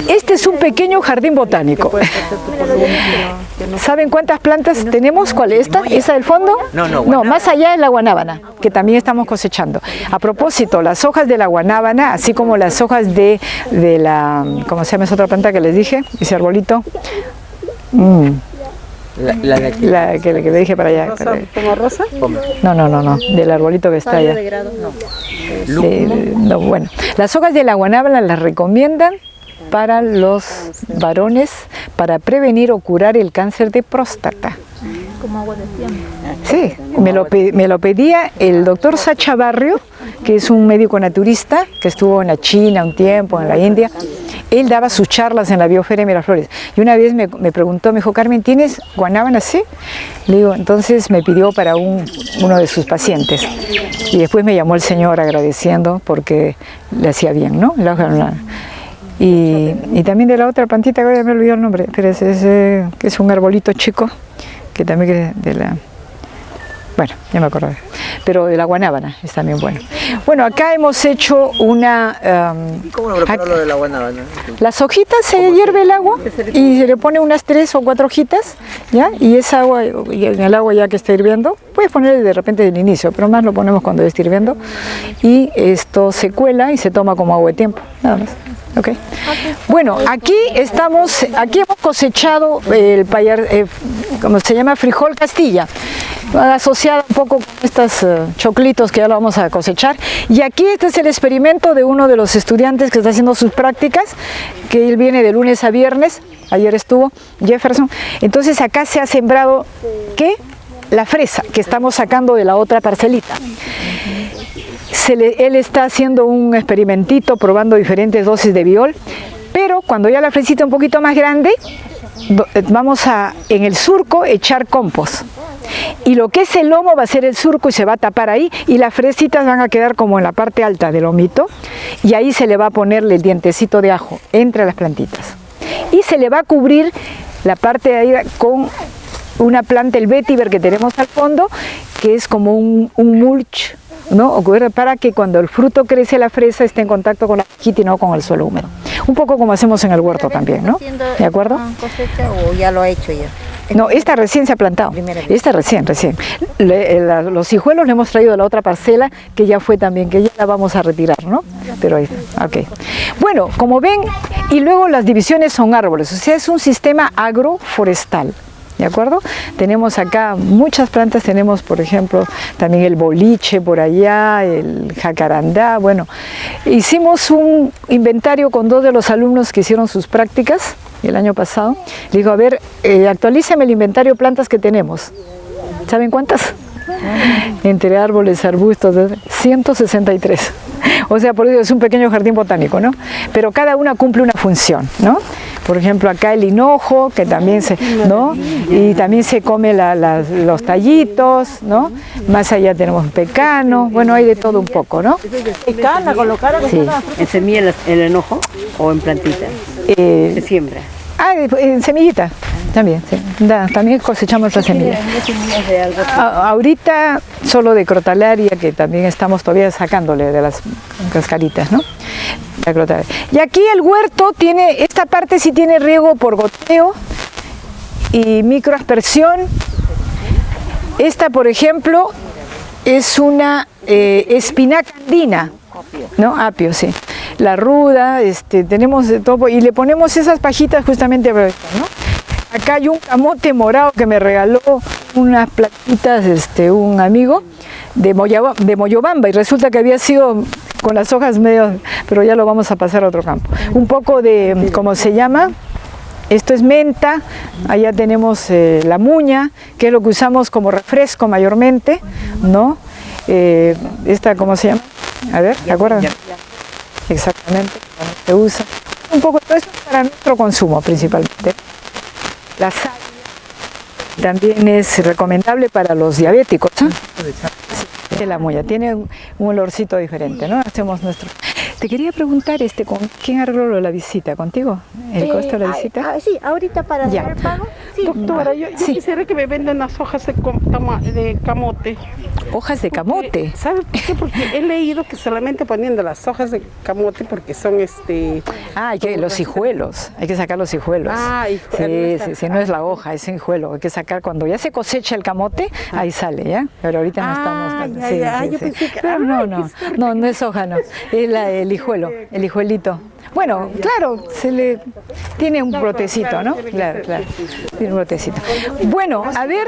Este es un pequeño jardín botánico. ¿Saben cuántas plantas tenemos? ¿Cuál es esta? ¿Esa del fondo? No, más allá es la guanábana, que también estamos cosechando. A propósito, las hojas de la guanábana, así como las hojas de la, ¿cómo se llama esa otra planta que les dije? Ese arbolito. La que le dije para allá. ¿Como rosa? No, del arbolito que está allá. No, bueno, las hojas de la guanábana las recomiendan para los varones para prevenir o curar el cáncer de próstata. Como agua de tiempo. Sí, me lo pedía el doctor Sacha Barrio, que es un médico naturista que estuvo en la China un tiempo, en la India. Él daba sus charlas en la Bioferia de Miraflores. Y una vez me preguntó, me dijo, Carmen, ¿tienes guanábana? Sí. Le digo, entonces me pidió para uno de sus pacientes. Y después me llamó el señor agradeciendo porque le hacía bien, ¿no? Y también de la otra plantita, que me olvidó el nombre, pero que es un arbolito chico, que también de la... Bueno, ya me acordé. Pero de la guanábana es también bueno. Bueno, acá hemos hecho una... ¿Cómo lo preparo lo de la guanábana? Las hojitas, se hierve el agua y se le pone unas 3 o 4 hojitas, ¿ya? Y esa agua, en el agua ya que está hirviendo, puedes poner de repente del inicio, pero más lo ponemos cuando esté hirviendo. Y esto se cuela y se toma como agua de tiempo, nada más. Okay. Bueno, aquí hemos cosechado el como se llama, frijol Castilla. asociada un poco con estos choclitos que ya lo vamos a cosechar. Y aquí este es el experimento de uno de los estudiantes que está haciendo sus prácticas, que él viene de lunes a viernes, ayer estuvo Jefferson. Entonces acá se ha sembrado, ¿qué? La fresa que estamos sacando de la otra parcelita. Él está haciendo un experimentito, probando diferentes dosis de biol, pero cuando ya la fresita es un poquito más grande, vamos a, en el surco, echar compost. Y lo que es el lomo va a ser el surco y se va a tapar ahí, y las fresitas van a quedar como en la parte alta del lomito, y ahí se le va a ponerle el dientecito de ajo entre las plantitas. Y se le va a cubrir la parte de ahí con una planta, el vetiver que tenemos al fondo, que es como un mulch, ¿no? Para que cuando el fruto crece, la fresa esté en contacto con la hojita y no con el suelo húmedo. Un poco como hacemos en el huerto también, ¿no? ¿De acuerdo? ¿Cosecha o ya lo ha hecho ya? No, esta recién se ha plantado. Esta recién. Los hijuelos le hemos traído de la otra parcela, que ya fue también, que ya la vamos a retirar, ¿no? Pero ahí está, ok. Bueno, como ven, y luego las divisiones son árboles, o sea, es un sistema agroforestal. ¿De acuerdo? Tenemos acá muchas plantas, tenemos por ejemplo también el boliche por allá, el jacarandá. Bueno, hicimos un inventario con 2 de los alumnos que hicieron sus prácticas el año pasado. Le digo, a ver, actualízame el inventario de plantas que tenemos. ¿Saben cuántas? Entre árboles, arbustos, 163. O sea, por eso es un pequeño jardín botánico, ¿no? Pero cada una cumple una función, ¿no? Por ejemplo, acá el hinojo, que también se, ¿no? Y también se come los tallitos, ¿no? Más allá tenemos pecano, bueno, hay de todo un poco, ¿no? ¿Pecana colocaron? Sí. ¿En semilla el enojo o en plantita? Se siembra. Ah, en semillita, también, sí. También cosechamos la semilla. Ahorita solo de crotalaria, que también estamos todavía sacándole de las cascaritas, ¿no? Y aquí el huerto tiene, esta parte sí tiene riego por goteo y microaspersión. Esta, por ejemplo, es una espinaca andina, ¿no? Apio, sí. La ruda, tenemos de todo, y le ponemos esas pajitas justamente para esto, ¿no? Acá hay un camote morado que me regaló unas platitas un amigo de Moyobamba, y resulta que había sido con las hojas medio, pero ya lo vamos a pasar a otro campo. Un poco de, ¿cómo se llama? Esto es menta, allá tenemos la muña, que es lo que usamos como refresco mayormente, ¿no? Esta, ¿cómo se llama? A ver, ¿te acuerdan? Exactamente, se usa. Un poco, todo esto es para nuestro consumo principalmente. La sal también es recomendable para los diabéticos, ¿no? Sí, la muña tiene un olorcito diferente, ¿no? Hacemos nuestro. Te quería preguntar, ¿con quién arregló la visita? ¿Contigo? ¿El costo de la visita? Sí, ahorita para hacer el pago. Sí. Doctora, yo quisiera que me vendan las hojas de camote. ¿Hojas de camote? ¿Sabe por qué? Porque he leído que solamente poniendo las hojas de camote, porque son Ah, los hijuelos, hay que sacar los hijuelos. Ah, sí, no es la hoja, es hijuelo, hay que sacar cuando ya se cosecha el camote, ahí sale, ¿ya? Pero ahorita no estamos... Yo pensé que... Pero no es hoja, no, es el hijuelo, el hijuelito. Bueno, claro, tiene un brotecito, ¿no? Claro, tiene un brotecito. Bueno, a ver,